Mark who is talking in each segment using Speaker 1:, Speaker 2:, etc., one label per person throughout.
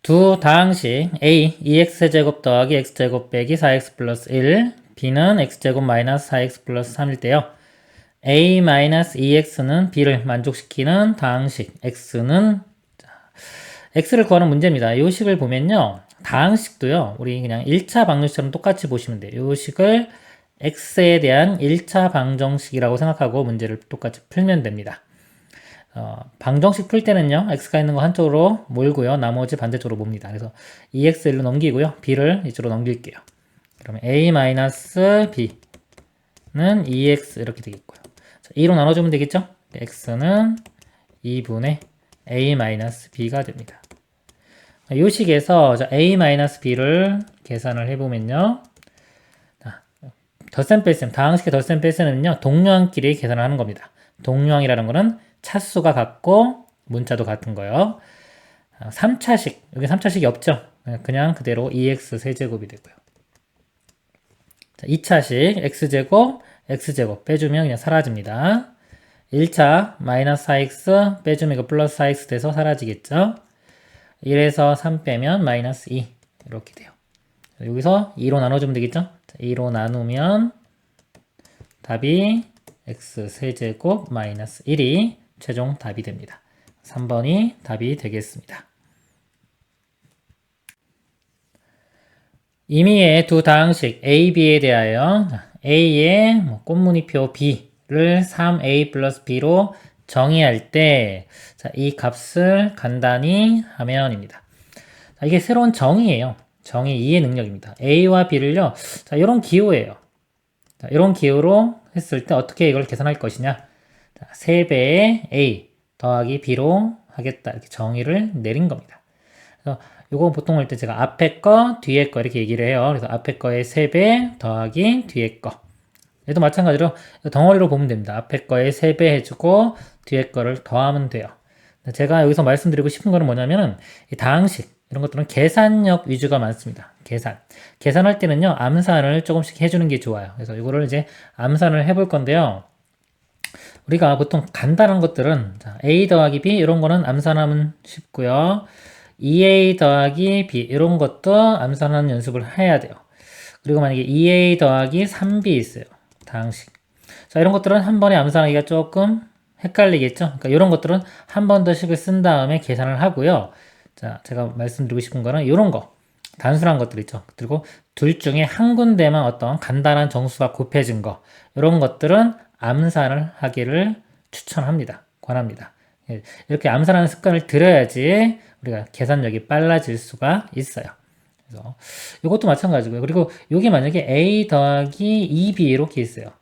Speaker 1: 두 다항식 a 2x제곱 더하기 x제곱 빼기 4x 플러스 1 b는 x제곱 마이너스 4x 플러스 3일 때요. a 마이너스 2x는 b를 만족시키는 다항식 x를 구하는 문제입니다. 이 식을 보면요. 다항식도요. 우리 그냥 1차 방정식처럼 똑같이 보시면 돼요. 이 식을 x에 대한 1차 방정식이라고 생각하고 문제를 똑같이 풀면 됩니다. 방정식 풀 때는요, x가 있는 거 한쪽으로 몰고요, 나머지 반대쪽으로 봅니다. 그래서 2x1로 넘기고요, b를 이쪽으로 넘길게요. 그러면 a-b는 2x 이렇게 되겠고요. 자, 2로 나눠주면 되겠죠? x는 2분의 a-b가 됩니다. 이 식에서 a-b를 계산을 해보면요, 덧셈 뺄셈, 다항식의 덧셈 뺄셈은요, 동류항끼리 계산을 하는 겁니다. 동류항이라는 거는 차수가 같고 문자도 같은 거요. 3차식, 여기 3차식이 없죠. 그냥 그대로 2x 세제곱이 되고요. 자, 2차식 x제곱, x제곱 빼주면 그냥 사라집니다. 1차 마이너스 4x 빼주면 이거 플러스 4x 돼서 사라지겠죠. 1에서 3 빼면 마이너스 2 이렇게 돼요. 여기서 2로 나눠주면 되겠죠. 2로 나누면 답이 x 세제곱 마이너스 1이 최종 답이 됩니다. 3번이 답이 되겠습니다. 임의의 두 다항식 A, B에 대하여 A의 꽃무늬표 B를 3A 플러스 B로 정의할 때 이 값을 간단히 하면입니다. 이게 새로운 정의예요. 정의 2의 능력입니다. A와 B를요. 이런 기호예요. 이런 기호로 했을 때 어떻게 이걸 계산할 것이냐. 3배의 A 더하기 B로 하겠다. 이렇게 정의를 내린 겁니다. 그래서 이거 보통 할 때 제가 앞에 거, 뒤에 거 이렇게 얘기를 해요. 그래서 앞에 거의 3배 더하기 뒤에 거. 얘도 마찬가지로 덩어리로 보면 됩니다. 앞에 거에 3배 해주고 뒤에 거를 더하면 돼요. 제가 여기서 말씀드리고 싶은 거는 뭐냐면은 이 다항식 이런 것들은 계산력 위주가 많습니다. 계산할 때는요, 암산을 조금씩 해주는 게 좋아요. 그래서 이거를 이제 암산을 해볼 건데요. 우리가 보통 간단한 것들은 a 더하기 b 이런 거는 암산하면 쉽고요. 2a 더하기 b 이런 것도 암산하는 연습을 해야 돼요. 그리고 만약에 2a 더하기 3b 있어요. 다항식. 자, 이런 것들은 한 번에 암산하기가 조금 헷갈리겠죠? 그러니까 이런 것들은 한 번 더 식을 쓴 다음에 계산을 하고요. 자, 제가 말씀드리고 싶은 거는 이런 거. 단순한 것들 있죠. 그리고 둘 중에 한 군데만 어떤 간단한 정수가 곱해진 거. 이런 것들은 암산을 하기를 추천합니다. 권합니다. 이렇게 암산하는 습관을 들여야지 우리가 계산력이 빨라질 수가 있어요. 그래서 이것도 마찬가지고요. 그리고 이게 만약에 a 더하기 2b 이렇게 있어요.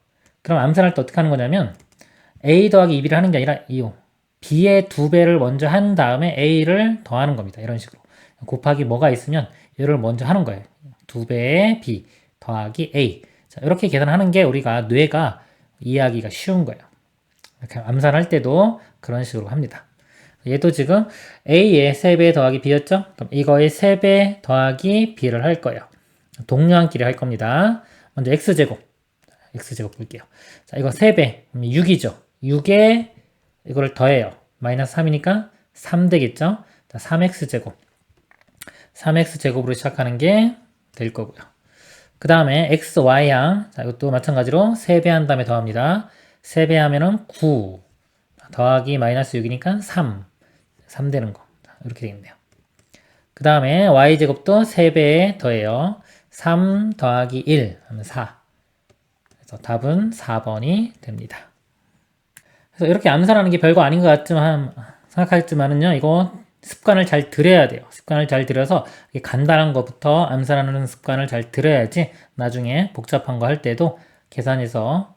Speaker 1: 그럼 암산할 때 어떻게 하는 거냐면 a 더하기 2b를 하는 게 아니라 b의 2배를 먼저 한 다음에 a를 더하는 겁니다. 이런 식으로. 곱하기 뭐가 있으면 얘를 먼저 하는 거예요. 2배의 b 더하기 a. 자, 이렇게 계산하는 게 우리가 뇌가 이해하기가 쉬운 거예요. 이렇게 암산할 때도 그런 식으로 합니다. 얘도 지금 a의 3배 더하기 b였죠? 그럼 이거의 3배 더하기 b를 할 거예요. 동류항끼리 할 겁니다. 먼저 x제곱 볼게요. 자, 이거 3배 6이죠. 6에 이거를 더해요. 마이너스 3이니까 3 되겠죠? 자, 3x제곱으로 시작하는 게 될 거고요. 그 다음에 x, y항. 자, 이것도 마찬가지로 3배 한 다음에 더합니다. 3배 하면은 9 더하기 마이너스 6이니까 3 되는 거. 이렇게 되겠네요. 그 다음에 y제곱도 3배에 더해요. 3 더하기 1 하면 4. 그래서 답은 4번이 됩니다. 그래서 이렇게 암산하는 게 별거 아닌 것 같지만 생각하지만은요, 이거 습관을 잘 들여야 돼요. 습관을 잘 들여서 간단한 것부터 암산하는 습관을 잘 들여야지 나중에 복잡한 거 할 때도 계산해서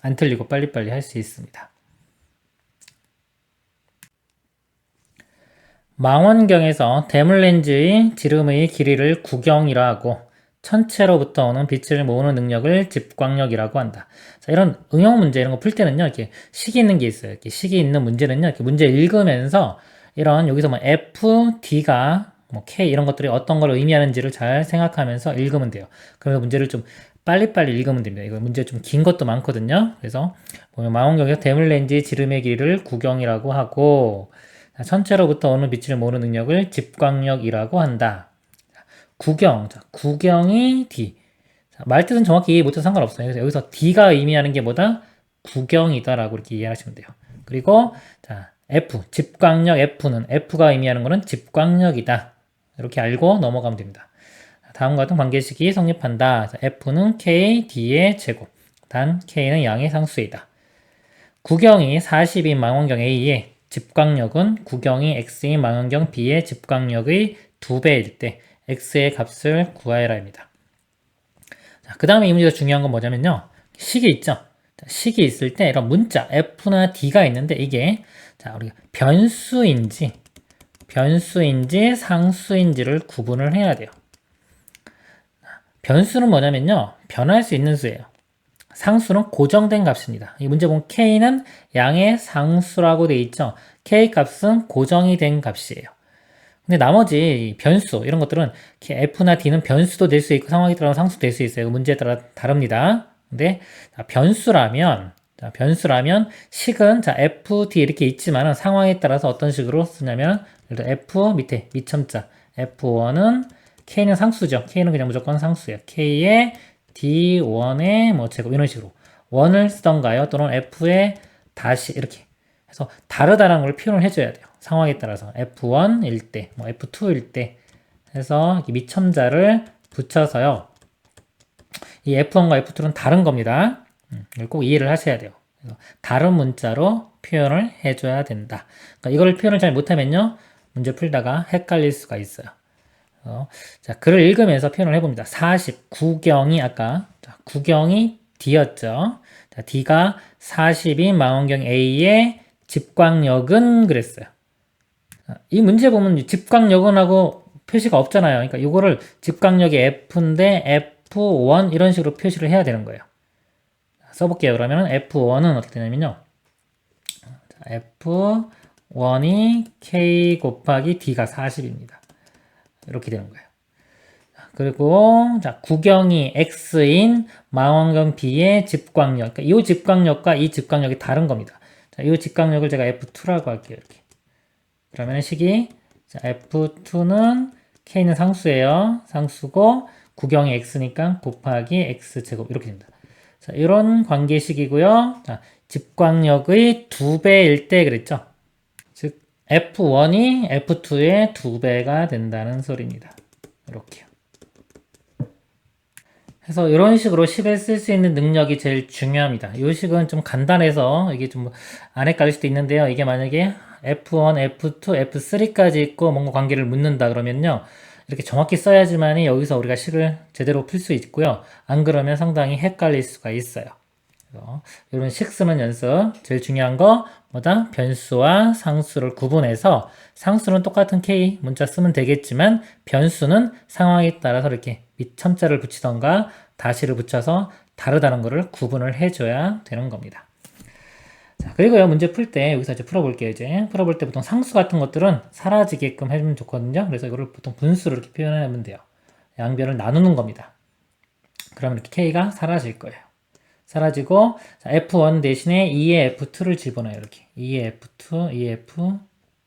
Speaker 1: 안 틀리고 빨리빨리 할 수 있습니다. 망원경에서 대물렌즈의 지름의 길이를 구경이라 하고 천체로부터 오는 빛을 모으는 능력을 집광력이라고 한다. 자, 이런 응용 문제 이런 거 풀 때는요, 이렇게 식이 있는 게 있어요. 이렇게 식이 있는 문제는요, 이렇게 문제 읽으면서 이런 여기서 뭐 F, D가 뭐 K 이런 것들이 어떤 걸 의미하는지를 잘 생각하면서 읽으면 돼요. 그래서 문제를 좀 빨리빨리 읽으면 됩니다. 이거 문제 좀 긴 것도 많거든요. 그래서 보면 망원경에서 대물렌즈의 지름의 길이를 구경이라고 하고 천체로부터 오는 빛을 모으는 능력을 집광력이라고 한다. 구경, 구경이 D. 말 뜻은 정확히 이해 못해도 상관없어요. 그래서 여기서 D가 의미하는 게 뭐다? 구경이다라고 이렇게 이해하시면 돼요. 그리고 자, F, 집광력 F는 F가 의미하는 거는 집광력이다. 이렇게 알고 넘어가면 됩니다. 다음과 같은 관계식이 성립한다. 자, F는 K, D의 제곱. 단 K는 양의 상수이다. 구경이 40인 망원경 A의 집광력은 구경이 X인 망원경 B의 집광력의 2배일 때 X의 값을 구하여라입니다. 그 다음에 이 문제에서 중요한 건 뭐냐면요. 식이 있죠. 식이 있을 때 이런 문자 F나 D가 있는데 이게 자, 우리가 변수인지 상수인지를 구분을 해야 돼요. 변수는 뭐냐면요. 변할 수 있는 수예요. 상수는 고정된 값입니다. 이 문제 보면 K는 양의 상수라고 되어 있죠. K 값은 고정이 된 값이에요. 근데 나머지 변수 이런 것들은 F나 D는 변수도 될 수 있고 상황에 따라 상수도 될 수 있어요. 문제에 따라 다릅니다. 근데 변수라면 식은 F, D 이렇게 있지만 상황에 따라서 어떤 식으로 쓰냐면 예를 들어 F 밑에 밑첨자 F1은 K는 상수죠. K는 그냥 무조건 상수예요. K의 D1의 뭐 제곱 이런 식으로 1을 쓰던가요? 또는 F의 다시 이렇게 해서 다르다라는 걸 표현을 해줘야 돼요. 상황에 따라서 F1일 때, 뭐 F2일 때 해서 밑첨자를 붙여서요. 이 F1과 F2는 다른 겁니다. 이걸 꼭 이해를 하셔야 돼요. 다른 문자로 표현을 해줘야 된다. 그러니까 이걸 표현을 잘 못하면요. 문제 풀다가 헷갈릴 수가 있어요. 자, 글을 읽으면서 표현을 해봅니다. 40, 구경이 아까 구경이 D였죠. 자, D가 40인 망원경 A의 집광력은 그랬어요. 이 문제 보면 집광력은 하고 표시가 없잖아요. 그러니까 이거를 집광력이 F인데 F1 이런 식으로 표시를 해야 되는 거예요. 써볼게요. 그러면 F1은 어떻게 되냐면요. F1이 K 곱하기 D가 40입니다. 이렇게 되는 거예요. 그리고 자, 구경이 X인 망원경 B의 집광력. 그러니까 이 집광력과 이 집광력이 다른 겁니다. 자, 이 집광력을 제가 F2라고 할게요. 이렇게. 그러면 식이 자, F2는 K는 상수예요. 상수고 구경이 X니까 곱하기 X제곱 이렇게 됩니다. 자, 이런 관계식이고요. 자, 집광력의 2배일 때 그랬죠. 즉 F1이 F2의 2배가 된다는 소리입니다. 이렇게요. 그래서 이런 식으로 식을 쓸 수 있는 능력이 제일 중요합니다. 이 식은 좀 간단해서 이게 좀 안 헷갈릴 수도 있는데요. 이게 만약에 F1, F2, F3까지 있고 뭔가 관계를 묻는다 그러면요. 이렇게 정확히 써야지만이 여기서 우리가 식을 제대로 풀 수 있고요. 안 그러면 상당히 헷갈릴 수가 있어요. 그래서 이런 식 쓰는 연습 제일 중요한 거 뭐다? 변수와 상수를 구분해서 상수는 똑같은 K 문자 쓰면 되겠지만 변수는 상황에 따라서 이렇게 밑첨자를 붙이던가 다시를 붙여서 다르다는 것을 구분을 해줘야 되는 겁니다. 자, 그리고요, 문제 풀 때 여기서 이제 풀어볼게요. 이제 풀어볼 때 보통 상수 같은 것들은 사라지게끔 해주면 좋거든요. 그래서 이거를 보통 분수로 이렇게 표현하면 돼요. 양변을 나누는 겁니다. 그러면 이렇게 K가 사라질 거예요. 사라지고 자, F1 대신에 2의 F2를 집어넣어요. 이렇게 2의 F2, 2의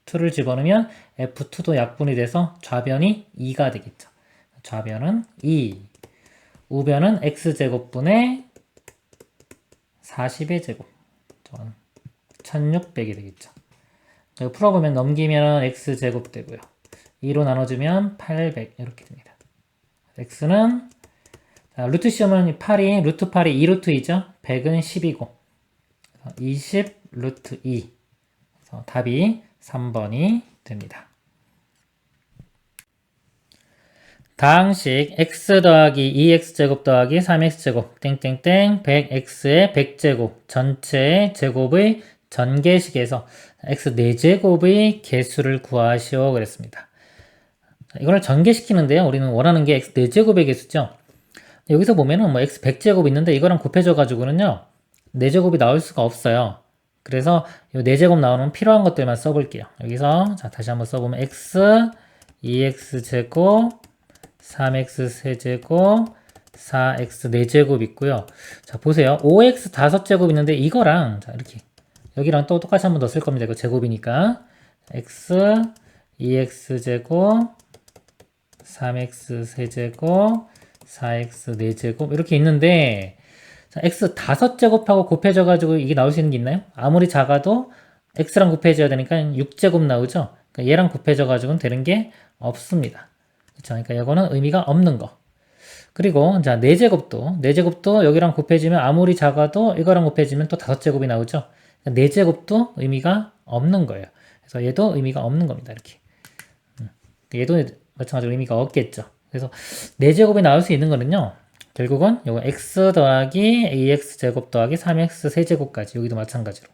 Speaker 1: F2를 집어넣으면 F2도 약분이 돼서 좌변이 2가 되겠죠. 좌변은 2, 우변은 X제곱분의 40의 제곱 1600이 되겠죠. 풀어보면 넘기면 X제곱 되고요. 2로 나눠주면 800 이렇게 됩니다. X는 자, 루트 씌우면 8이 루트 8이 2루트 2죠. 100은 10이고 20 루트 2 그래서 답이 3번이 됩니다. 다항식 x 더하기 2x제곱 더하기 3x제곱 땡땡땡 100x의 100제곱 전체의 제곱의 전개식에서 x 4제곱의 개수를 구하시오 그랬습니다. 이걸 전개시키는데요. 우리는 원하는 게 x 4제곱의 개수죠. 여기서 보면은 뭐 x 100제곱 있는데 이거랑 곱해줘 가지고는요 4제곱이 나올 수가 없어요. 그래서 이 4제곱 나오는 필요한 것들만 써볼게요. 여기서 자 다시 한번 써보면 x 2x제곱 3x 세제곱 4x 4제곱 있고요. 자 보세요. 5x 5제곱 있는데 이거랑 자 이렇게 여기랑 또 똑같이 한 번 더 쓸 겁니다. 이거 제곱이니까 x 2x제곱 3x 세제곱 4x 4제곱 이렇게 있는데 자, x 5제곱하고 곱해져 가지고 이게 나올 수 있는 게 있나요? 아무리 작아도 x랑 곱해져야 되니까 6제곱 나오죠. 그러니까 얘랑 곱해져 가지고는 되는 게 없습니다. 그렇죠? 그러니까 이거는 의미가 없는 거. 그리고 자 4제곱도 여기랑 곱해지면 아무리 작아도 이거랑 곱해지면 또 5제곱이 나오죠. 그러니까 4제곱도 의미가 없는 거예요. 그래서 얘도 의미가 없는 겁니다. 이렇게. 얘도 마찬가지로 의미가 없겠죠. 그래서 4제곱이 나올 수 있는 거는요. 결국은 요거 x 더하기 ax 제곱 더하기 3x 세제곱까지 여기도 마찬가지로.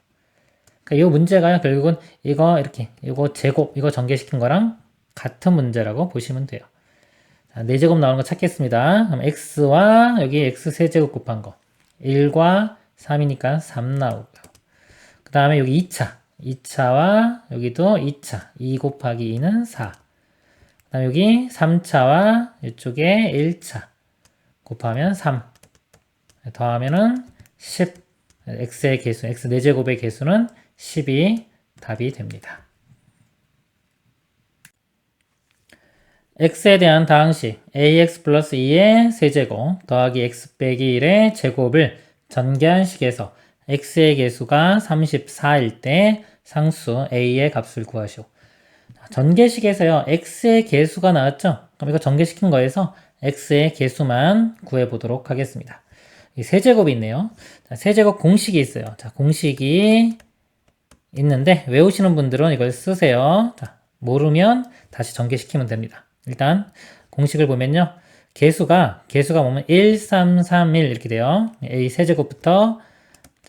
Speaker 1: 그러니까 이 문제가요. 결국은 이거 이렇게 이거 제곱 이거 전개시킨 거랑 같은 문제라고 보시면 돼요. 자, 4제곱 나오는 거 찾겠습니다. 그럼 x와 여기 x 세제곱 곱한 거 1과 3이니까 3 나오고요. 그 다음에 여기 2차와 여기도 2차 2 곱하기 2는 4. 그 다음에 여기 3차와 이쪽에 1차 곱하면 3 더하면은 10 x의 개수 x 4제곱의 개수는 10이 답이 됩니다. x에 대한 다항식 ax 플러스 2의 세제곱 더하기 x 빼기 1의 제곱을 전개한 식에서 x의 개수가 34일 때 상수 a의 값을 구하시오. 전개식에서요 x의 개수가 나왔죠. 그럼 이거 전개시킨 거에서 x의 개수만 구해보도록 하겠습니다. 이 세제곱이 있네요. 자, 세제곱 공식이 있어요. 자, 공식이 있는데 외우시는 분들은 이걸 쓰세요. 자, 모르면 다시 전개시키면 됩니다. 일단 공식을 보면요. 개수가 보면 1, 3, 3, 1 이렇게 돼요. a 세제곱부터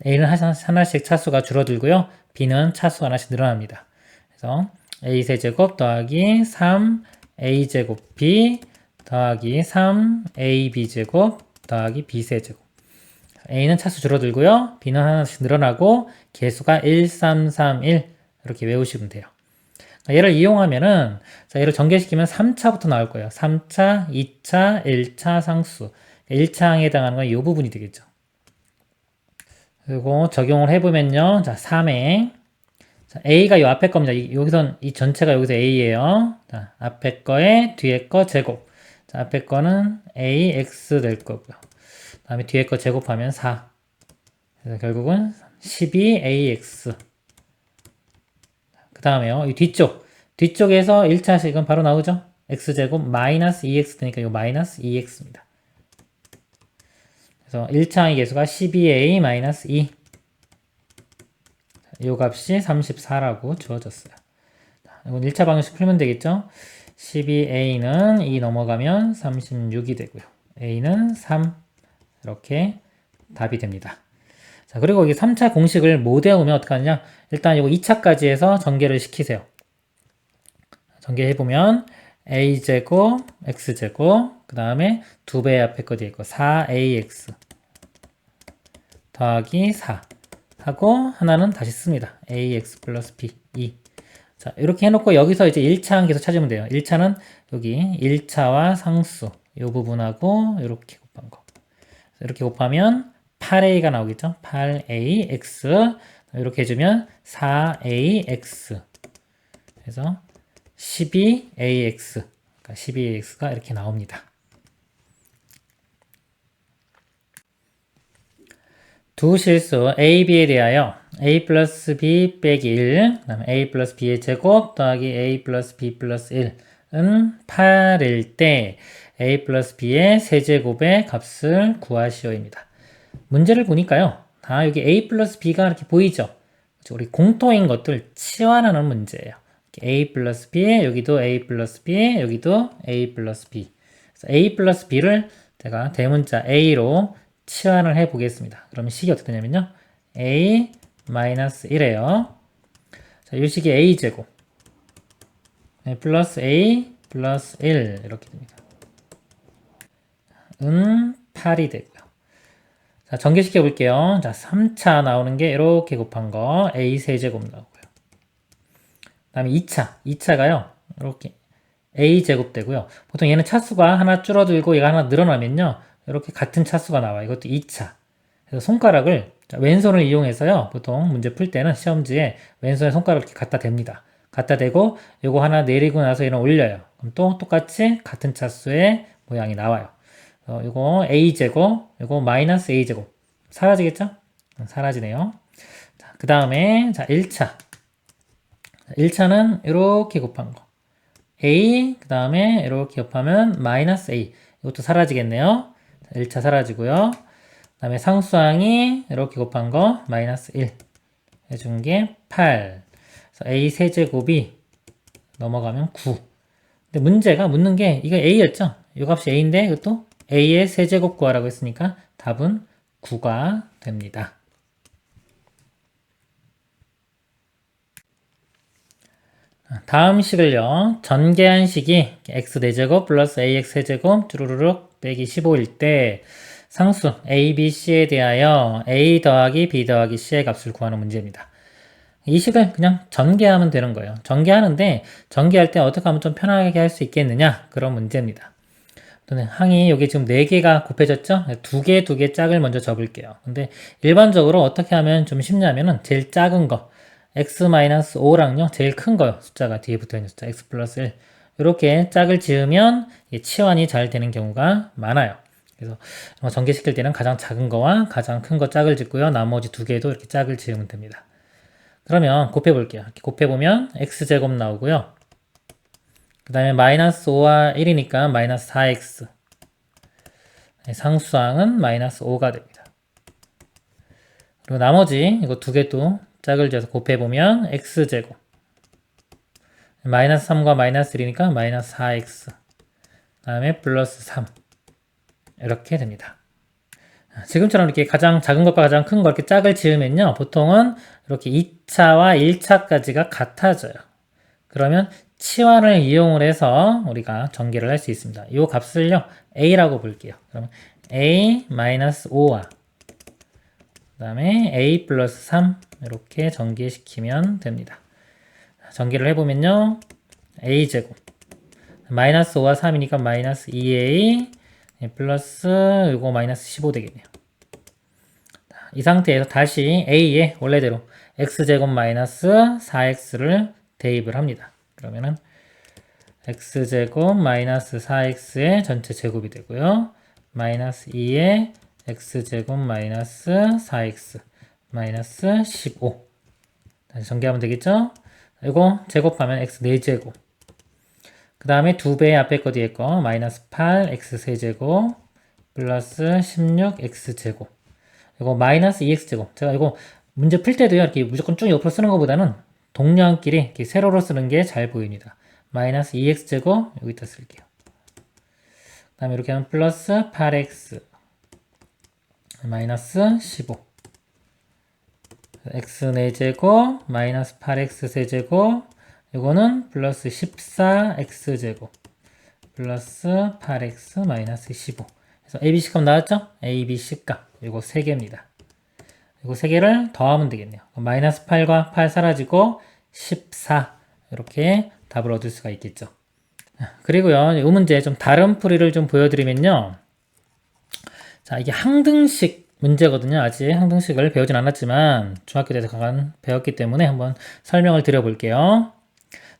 Speaker 1: a는 하나씩 차수가 줄어들고요. b는 차수가 하나씩 늘어납니다. 그래서 a 세제곱 더하기 3a 제곱 b 더하기 3ab 제곱 더하기 b 세제곱. a는 차수 줄어들고요. b는 하나씩 늘어나고 개수가 1, 3, 3, 1 이렇게 외우시면 돼요. 얘를 이용하면은 자, 얘를 전개시키면 3차부터 나올 거예요. 3차, 2차, 1차 상수. 1차항에 해당하는 건 이 부분이 되겠죠. 그리고 적용을 해보면요. 자, 3에 자, a가 이 앞에 겁니다. 여기선 이 전체가 여기서 a예요. 자, 앞에 거에 뒤에 거 제곱. 자, 앞에 거는 ax 될 거고요. 다음에 뒤에 거 제곱하면 4. 그래서 결국은 12ax. 그 다음에요. 이 뒤쪽에서 1차식은 바로 나오죠. x제곱 마이너스 2x 되니까 이거 마이너스 2x입니다. 그래서 1차의 개수가 12a 마이너스 2. 이 값이 34라고 주어졌어요. 이건 1차 방식 풀면 되겠죠. 12a는 2 넘어가면 36이 되고요. a는 3 이렇게 답이 됩니다. 자, 그리고 이 3차 공식을 못 외우면 어떡하느냐? 일단 이거 2차까지 해서 전개를 시키세요. 전개해보면 a제곱, x제곱, 그 다음에 2배 앞에 거 뒤에 거 4ax 더하기 4 하고 하나는 다시 씁니다. ax 플러스 b 2. 자, 이렇게 해놓고 여기서 이제 1차항 계속 찾으면 돼요. 1차는 여기 1차와 상수 이 부분하고 이렇게 곱한 거. 이렇게 곱하면 8a가 나오겠죠. 8ax 이렇게 해주면 4ax 그래서 12ax 그러니까 12ax가 이렇게 나옵니다. 두 실수 a, b에 대하여 a 플러스 b 빼기 1 그다음에 a 플러스 b의 제곱 더하기 a 플러스 b 플러스 1은 8일 때 a 플러스 b의 세제곱의 값을 구하시오입니다. 문제를 보니까요. 다 여기 a 플러스 b가 이렇게 보이죠? 우리 공통인 것들 치환하는 문제예요. a 플러스 b, 여기도 a 플러스 b, 여기도 a 플러스 b. 그래서 a 플러스 b를 제가 대문자 a로 치환을 해 보겠습니다. 그러면 식이 어떻게 되냐면요. a 마이너스 1이에요. 자, 이 식이 a제곱 플러스 a 플러스 1 이렇게 됩니다. 8이 되고요. 자, 전개시켜 볼게요. 자, 3차 나오는 게 이렇게 곱한 거 a 세제곱 나오고요. 그 다음에 2차가요. 이렇게 a 제곱 되고요. 보통 얘는 차수가 하나 줄어들고 얘가 하나 늘어나면요. 이렇게 같은 차수가 나와요. 이것도 2차. 그래서 손가락을 왼손을 이용해서요. 보통 문제 풀 때는 시험지에 왼손에 손가락을 이렇게 갖다 댑니다. 갖다 대고 요거 하나 내리고 나서 얘는 올려요. 그럼 또 똑같이 같은 차수의 모양이 나와요. 요거 a제곱, 요거 마이너스 a제곱 사라지겠죠? 사라지네요. 자, 그 다음에 자 1차 1차는 이렇게 곱한 거 a 그 다음에 이렇게 곱하면 마이너스 a 이것도 사라지겠네요. 자, 1차 사라지고요. 그 다음에 상수항이 이렇게 곱한 거 마이너스 1 해준 게 8. 그래서 a 세제곱이 넘어가면 9. 근데 문제가 묻는 게 이거 a였죠? 이 값이 a인데 이것도 a의 세제곱 구하라고 했으니까 답은 9가 됩니다. 다음 식을요. 전개한 식이 x 4제곱 플러스 ax 세제곱 쭈루루룩 빼기 15일 때 상수 a, b, c에 대하여 a 더하기 b 더하기 c의 값을 구하는 문제입니다. 이 식을 그냥 전개하면 되는 거예요. 전개하는데 전개할 때 어떻게 하면 좀 편하게 할 수 있겠느냐 그런 문제입니다. 항이 여기 지금 4개가 곱해졌죠? 2개 짝을 먼저 접을게요. 근데 일반적으로 어떻게 하면 좀 쉽냐면은 제일 작은 거 x-5랑요 제일 큰 거요. 숫자가 뒤에 붙어있는 숫자 x 플러스 1 이렇게 짝을 지으면 치환이 잘 되는 경우가 많아요. 그래서 전개시킬 때는 가장 작은 거와 가장 큰 거 짝을 짓고요. 나머지 2개도 이렇게 짝을 지으면 됩니다. 그러면 곱해 볼게요. 이렇게 곱해 보면 x제곱 나오고요. 그 다음에 마이너스 5와 1이니까 마이너스 4x 상수항은 마이너스 5가 됩니다. 그리고 나머지 이거 2개도 짝을 지어서 곱해보면 x제곱 마이너스 3과 마이너스 1이니까 마이너스 4x 그 다음에 플러스 3 이렇게 됩니다. 지금처럼 이렇게 가장 작은 것과 가장 큰 거 이렇게 짝을 지으면요 보통은 이렇게 2차와 1차까지가 같아져요. 그러면 치환을 이용을 해서 우리가 전개를 할 수 있습니다. 이 값을요 a라고 볼게요. 그러면 a-5와 그 다음에 a 플러스 3 이렇게 전개시키면 됩니다. 전개를 해보면요 a제곱 마이너스 5와 3이니까 마이너스 2a 플러스 이거 마이너스 15 되겠네요. 이 상태에서 다시 a에 원래대로 x제곱 마이너스 4x를 대입을 합니다. 그러면은 x제곱 마이너스 4x의 전체 제곱이 되고요. 마이너스 2의 x제곱 마이너스 4x 마이너스 15 다시 전개하면 되겠죠? 이거 제곱하면 x 4제곱 그 다음에 2배 앞에 거 뒤에 거 마이너스 8 x 세제곱 플러스 16 x 제곱 이거 마이너스 2x 제곱 제가 이거 문제 풀 때도요 이렇게 무조건 쭉 옆으로 쓰는 것보다는 동량끼리 이렇게 세로로 쓰는 게 잘 보입니다. 마이너스 2x 제곱 여기다 쓸게요. 그 다음에 이렇게 하면 플러스 8x 마이너스 15 x 4제곱 마이너스 8x 세제곱 이거는 플러스 14x제곱 플러스 8x 마이너스 15 그래서 ABC 값 나왔죠? ABC 값 이거 3개입니다. 이거 3개를 더하면 되겠네요. 마이너스 8과 8 사라지고 14 이렇게 답을 얻을 수가 있겠죠. 그리고요 이 문제 좀 다른 풀이를 좀 보여드리면요 자 이게 항등식 문제거든요. 아직 항등식을 배우진 않았지만 중학교 때도 잠깐 배웠기 때문에 한번 설명을 드려볼게요.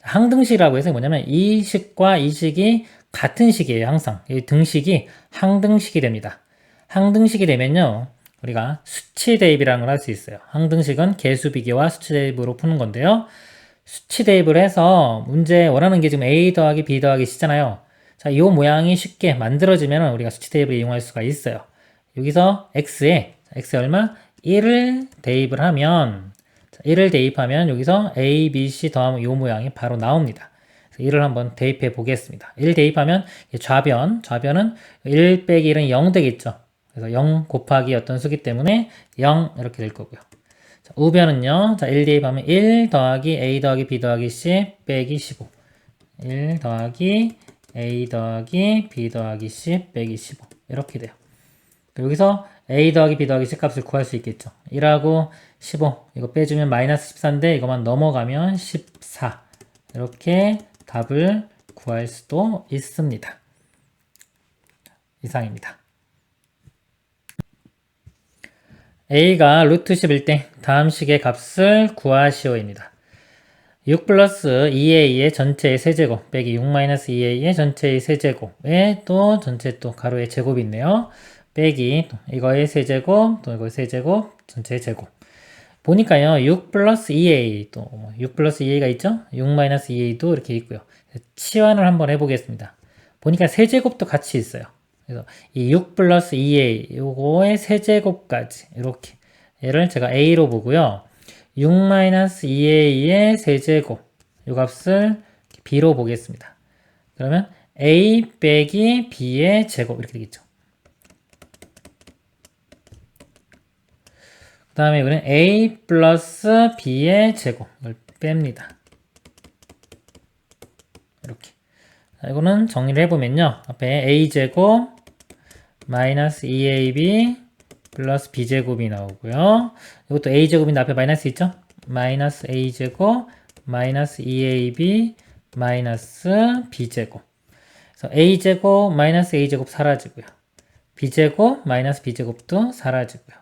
Speaker 1: 항등식이라고 해서 뭐냐면 이 식과 이 식이 같은 식이에요. 항상 이 등식이 항등식이 됩니다. 항등식이 되면요 우리가 수치 대입이라는 걸 할 수 있어요. 항등식은 개수 비교와 수치 대입으로 푸는 건데요. 수치 대입을 해서 문제 원하는 게 지금 a 더하기 b 더하기 c잖아요. 자, 이 모양이 쉽게 만들어지면 우리가 수치 대입을 이용할 수가 있어요. 여기서 x에 얼마? 1을 대입을 하면 1을 대입하면 여기서 a, b, c 더하면 이 모양이 바로 나옵니다. 1을 한번 대입해 보겠습니다. 1 대입하면 좌변은 1 빼기 1은 0 되겠죠. 그래서 0 곱하기 어떤 수기 때문에 0 이렇게 될 거고요. 자, 우변은요. 자, 1 대입하면 1 더하기 a 더하기 b 더하기 c 빼기 15 1 더하기 a 더하기 b 더하기 c 빼기 15 이렇게 돼요. 여기서 a 더하기 b 더하기 c 값을 구할 수 있겠죠. 1하고 15 이거 빼주면 마이너스 14인데 이것만 넘어가면 14 이렇게 답을 구할 수도 있습니다. 이상입니다. a가 루트 10일 때 다음 식의 값을 구하시오입니다. 6 플러스 2a의 전체의 세제곱 빼기 6 마이너스 2a의 전체의 세제곱에 또 전체 또 가로의 제곱이 있네요. 빼기 또 이거의 세제곱 또 이거의 세제곱 전체의 제곱. 보니까요 6 플러스 2a 또 6 플러스 2a가 있죠. 6 마이너스 2a도 이렇게 있고요. 치환을 한번 해보겠습니다. 보니까 세제곱도 같이 있어요. 그래서 이 6 플러스 2a 요거의 세제곱까지 이렇게 얘를 제가 a로 보고요. 6 마이너스 2a의 세제곱 요 값을 b로 보겠습니다. 그러면 a 빼기 b의 제곱 이렇게 되겠죠. 그 다음에 이거는 a 플러스 b의 제곱 이걸 뺍니다. 이렇게. 자, 이거는 정리를 해보면요. 앞에 a제곱 마이너스 2ab 플러스 b제곱이 나오고요. 이것도 a제곱인데 앞에 마이너스 있죠? 마이너스 a제곱 마이너스 2ab 마이너스 b제곱. 그래서 a제곱 마이너스 a제곱 사라지고요. b제곱 마이너스 b제곱도 사라지고요.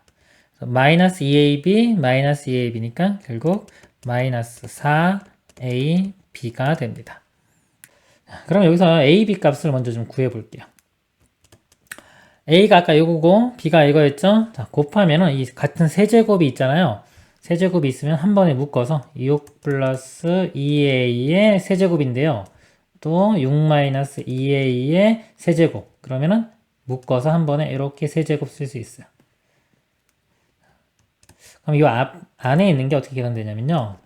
Speaker 1: 그래서 마이너스 2ab 마이너스 2ab니까 결국 마이너스 4ab가 됩니다. 그럼 여기서 ab 값을 먼저 좀 구해 볼게요. a가 아까 이거고 b가 이거였죠. 자, 곱하면은 이 같은 세제곱이 있잖아요. 세제곱이 있으면 한 번에 묶어서 6 플러스 2a의 세제곱인데요. 또 6 마이너스 2a의 세제곱. 그러면은 묶어서 한 번에 이렇게 세제곱 쓸 수 있어요. 그럼 이 안에 있는 게 어떻게 계산되냐면요.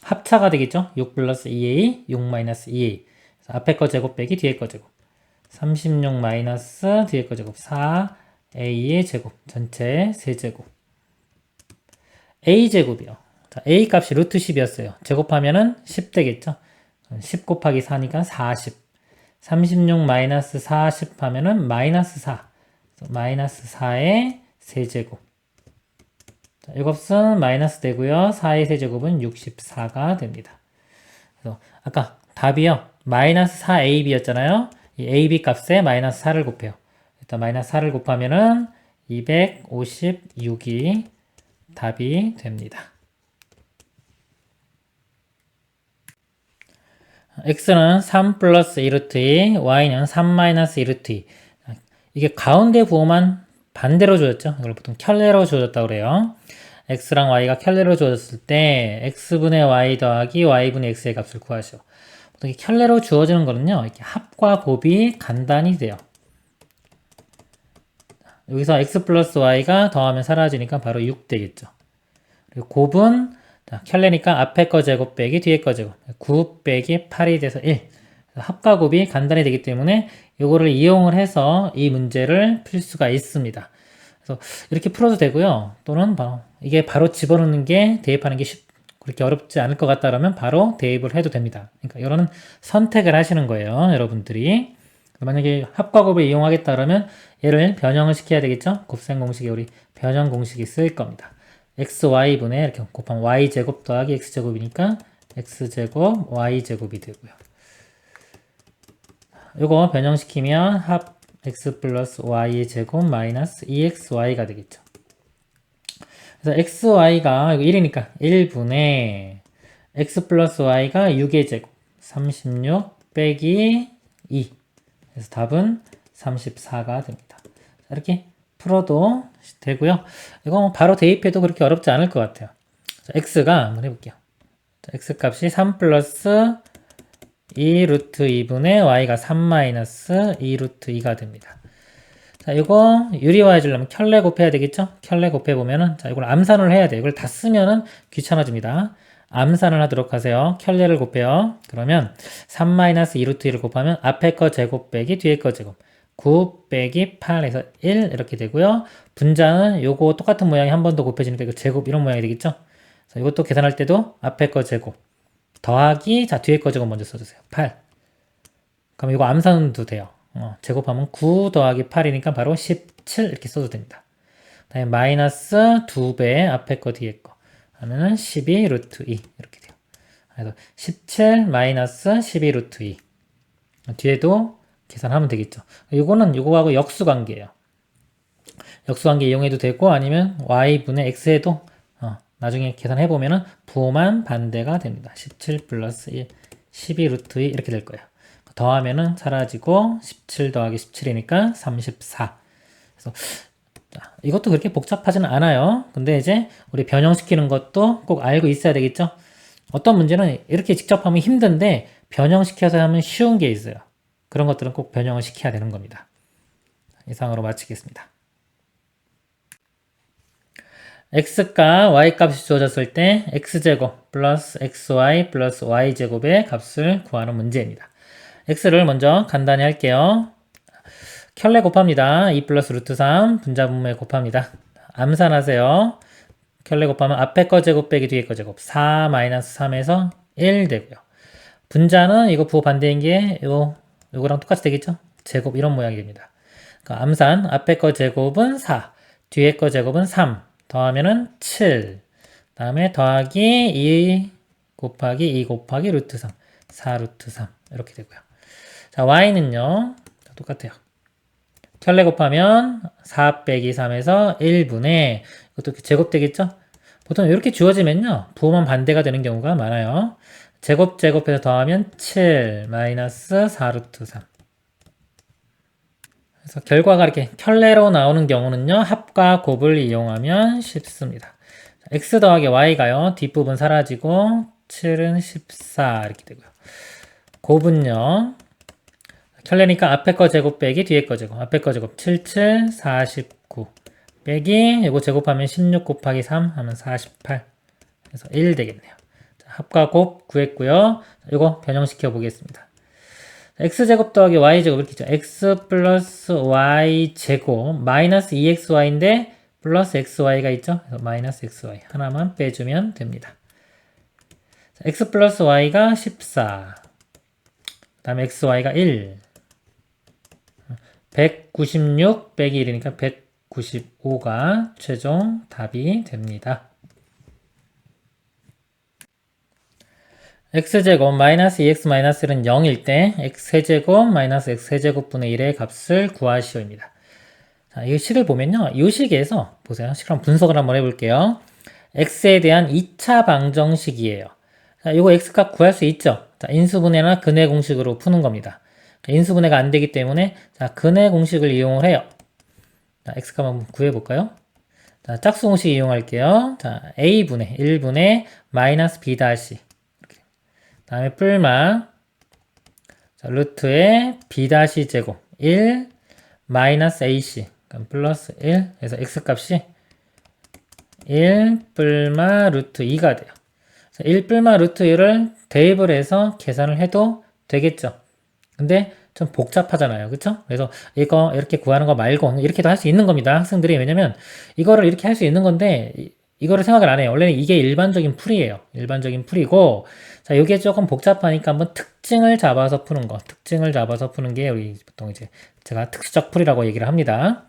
Speaker 1: 합차가 되겠죠. 6 플러스 2a, 6 마이너스 2a. 앞에 거 제곱 빼기 뒤에 거 제곱. 36 마이너스 뒤에 거 제곱 4a의 제곱 전체 세제곱 a제곱이요. 자, a 값이 루트 10이었어요. 제곱하면은 10 되겠죠. 10 곱하기 4니까 40 36 마이너스 40 하면은 마이너스 4 마이너스 4의 세제곱. 자, 이 값은 마이너스 되고요. 4의 세제곱은 64가 됩니다. 그래서 아까 답이요. 마이너스 4ab였잖아요. 이 ab 값에 마이너스 4를 곱해요. 일단 마이너스 4를 곱하면은 256이 답이 됩니다. x는 3 플러스 1루트 2, y는 3 마이너스 1루트 2. 이게 가운데 부호만 반대로 주어졌죠. 이걸 보통 켤레로 주어졌다고 그래요. x랑 y가 켤레로 주어졌을 때 x분의 y 더하기 y분의 x의 값을 구하시오. 보통 켤레로 주어지는 거는요. 이렇게 합과 곱이 간단히 돼요. 여기서 x 플러스 y가 더하면 사라지니까 바로 6 되겠죠. 그리고 곱은 켤레니까 앞에 거 제곱 빼기 뒤에 거 제곱 9 빼기 8이 돼서 1. 합과 곱이 간단히 되기 때문에 이거를 이용을 해서 이 문제를 풀 수가 있습니다. 그래서 이렇게 풀어도 되고요. 또는 이게 바로 집어넣는 게 대입하는 게 그렇게 어렵지 않을 것 같다라면 바로 대입을 해도 됩니다. 그러니까 이런 선택을 하시는 거예요. 여러분들이. 만약에 합과 곱을 이용하겠다 그러면 얘를 변형을 시켜야 되겠죠. 곱셈 공식에 우리 변형 공식이 쓰일 겁니다. xy분의 이렇게 곱하면 y제곱 더하기 x제곱이니까 x제곱 y제곱이 되고요. 요거 변형시키면 합 x 플러스 y의 제곱 마이너스 2xy가 되겠죠. 그래서 xy가 1이니까 1분의 x 플러스 y가 6의 제곱 36 빼기 2. 그래서 답은 34가 됩니다. 이렇게 풀어도 되고요. 이거 바로 대입해도 그렇게 어렵지 않을 것 같아요. 자, x가 한번 해볼게요. 자, x 값이 3 플러스 2 루트 2분의 y가 3 마이너스 2 루트 2가 됩니다. 자, 이거 유리화 해주려면 켤레 곱해야 되겠죠? 켤레 곱해보면은, 자, 이걸 암산을 해야 돼요. 이걸 다 쓰면은 귀찮아집니다. 암산을 하도록 하세요. 켤레를 곱해요. 그러면 3 마이너스 2 루트 2를 곱하면 앞에 거 제곱 빼기 뒤에 거 제곱. 9 빼기 8에서 1 이렇게 되고요. 분자는 요거 똑같은 모양이 한 번 더 곱해지니까 이거 제곱 이런 모양이 되겠죠? 자, 이것도 계산할 때도 앞에 거 제곱 더하기 자 뒤에 거 제곱 먼저 써주세요. 8. 그럼 이거 암산도 돼요. 제곱하면 9 더하기 8이니까 바로 17 이렇게 써도 됩니다. 다음에 마이너스 2배 앞에 거 뒤에 거 하면은 12 루트 2 이렇게 돼요. 그래서 17 마이너스 12 루트 2 뒤에도 계산하면 되겠죠. 이거는 이거하고 역수관계예요. 역수관계 이용해도 되고 아니면 y분의 x해도 나중에 계산해보면은 부호만 반대가 됩니다. 17 플러스 1, 12 루트 2 이렇게 될 거예요. 더하면은 사라지고 17 더하기 17이니까 34. 그래서 이것도 그렇게 복잡하지는 않아요. 근데 이제 우리 변형시키는 것도 꼭 알고 있어야 되겠죠? 어떤 문제는 이렇게 직접 하면 힘든데 변형시켜서 하면 쉬운 게 있어요. 그런 것들은 꼭 변형을 시켜야 되는 겁니다. 이상으로 마치겠습니다. x가 y값이 주어졌을 때 x제곱 플러스 xy 플러스 y제곱의 값을 구하는 문제입니다. x를 먼저 간단히 할게요. 켤레 곱합니다. 2 플러스 루트 3 분자분모에 곱합니다. 암산하세요. 켤레 곱하면 앞에 거 제곱 빼기 뒤에 거 제곱 4 마이너스 3에서 1 되고요. 분자는 이거 부호 반대인 게 요거랑 똑같이 되겠죠? 제곱 이런 모양이 됩니다. 그러니까 암산 앞에 거 제곱은 4 뒤에 거 제곱은 3 더하면은 7 다음에 더하기 2 곱하기 2 곱하기 루트 3 4 루트 3 이렇게 되고요. 자 y는요 똑같아요. 켤레 곱하면 4 빼기 3에서 1분의 이것도 제곱 되겠죠? 보통 이렇게 주어지면요 부호만 반대가 되는 경우가 많아요. 제곱해서 더하면 7 마이너스 4 루트 3. 그래서 결과가 이렇게 켤레로 나오는 경우는요 합과 곱을 이용하면 쉽습니다. x 더하기 y가요 뒷부분 사라지고 7은 14 이렇게 되고요. 곱은요 켤레니까 앞에 거 제곱 빼기 뒤에 거 제곱 앞에 거 제곱 77 49 빼기 이거 제곱하면 16 곱하기 3 하면 48 그래서 1 되겠네요. 자, 합과 곱 구했고요. 이거 변형시켜 보겠습니다. x제곱 더하기 y제곱 이렇게 있죠. x 플러스 y제곱 마이너스 2xy인데 플러스 xy가 있죠. 그래서 마이너스 xy 하나만 빼주면 됩니다. 자, x 플러스 y가 14 그 다음에 xy가 1 196 빼기 1이니까 195가 최종 답이 됩니다. x제곱 마이너스 2x 마이너스 1은 0일 때 x세제곱 마이너스 x세제곱분의 1의 값을 구하시오입니다. 자, 이 식을 보면요. 이 식에서 보세요. 식을 한번 분석을 한번 해볼게요. x에 대한 2차 방정식이에요. 자, 이거 x값 구할 수 있죠. 자, 인수분해나 근해 공식으로 푸는 겁니다. 인수분해가 안 되기 때문에 자, 근해 공식을 이용을 해요. 자, x값 한번 구해볼까요? 자, 짝수 공식 이용할게요. 자, a분의 1분의 마이너스 b 다시 다음에 뿔마 자, 루트에 b 다시 제곱 1 마이너스 ac 그럼 플러스 1 그래서 x값이 1 뿔마 루트 2가 돼요. 1 뿔마 루트 1을 대입을 해서 계산을 해도 되겠죠. 근데 좀 복잡하잖아요. 그쵸? 그래서 이거 이렇게 구하는 거 말고 이렇게도 할 수 있는 겁니다. 학생들이 왜냐면 이거를 이렇게 할 수 있는 건데 이거를 생각을 안 해요. 원래는 이게 일반적인 풀이에요. 일반적인 풀이고 자, 이게 조금 복잡하니까 한번 특징을 잡아서 푸는 거. 특징을 잡아서 푸는 게 우리 보통 이제 제가 특수적 풀이라고 얘기를 합니다.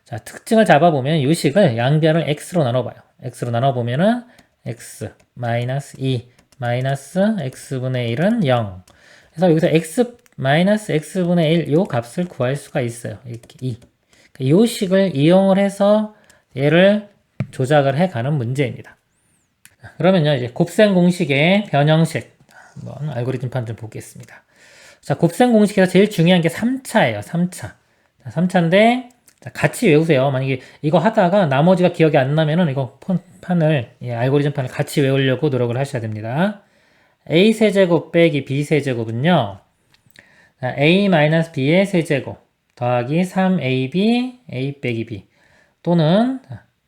Speaker 1: 자, 특징을 잡아보면 이 식을 양변을 x로 나눠봐요. x로 나눠보면은 x 마이너스 2 마이너스 x분의 1은 0. 그래서 여기서 x 마이너스 x분의 1 요 값을 구할 수가 있어요. 이렇게 2. 요 식을 이용을 해서 얘를 조작을 해가는 문제입니다. 그러면요, 이제 곱셈 공식의 변형식 한번 알고리즘판 좀 보겠습니다. 자, 곱셈 공식에서 제일 중요한 게 3차예요. 3차. 자, 3차인데 자, 같이 외우세요. 만약에 이거 하다가 나머지가 기억이 안 나면은 이거 판을 알고리즘판을 같이 외우려고 노력을 하셔야 됩니다. a 세제곱 빼기 b 세제곱은요. 자, a-b의 세제곱 더하기 3ab a 빼기 b 또는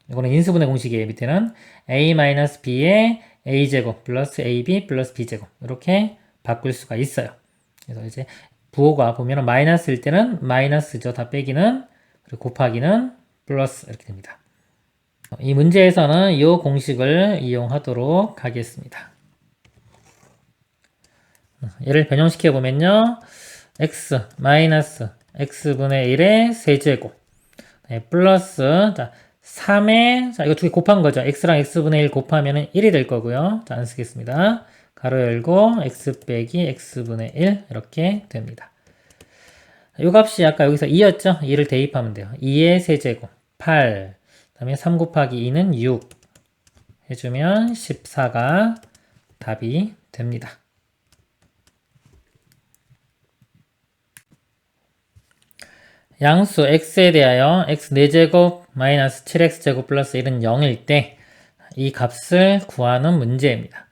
Speaker 1: 이거는 인수분해 공식이에요. 밑에는 a-b의 a제곱 플러스 ab 플러스 b제곱 이렇게 바꿀 수가 있어요. 그래서 이제 부호가 보면은 마이너스일 때는 마이너스죠. 다 빼기는 그리고 곱하기는 플러스 이렇게 됩니다. 이 문제에서는 이 공식을 이용하도록 하겠습니다. 얘를 변형시켜 보면요. x 마이너스 x분의 1의 세제곱 네, 플러스 자 3에 자 이거 두 개 곱한 거죠. x랑 x분의 1 곱하면은 1이 될 거고요. 자, 안 쓰겠습니다. 가로 열고 x 빼기 x분의 1 이렇게 됩니다. 요 값이 아까 여기서 2였죠? 2를 대입하면 돼요. 2의 세제곱 8 그 다음에 3 곱하기 2는 6 해주면 14가 답이 됩니다. 양수 x에 대하여 x 4제곱 마이너스 7x제곱 플러스 1은 0일 때 이 값을 구하는 문제입니다.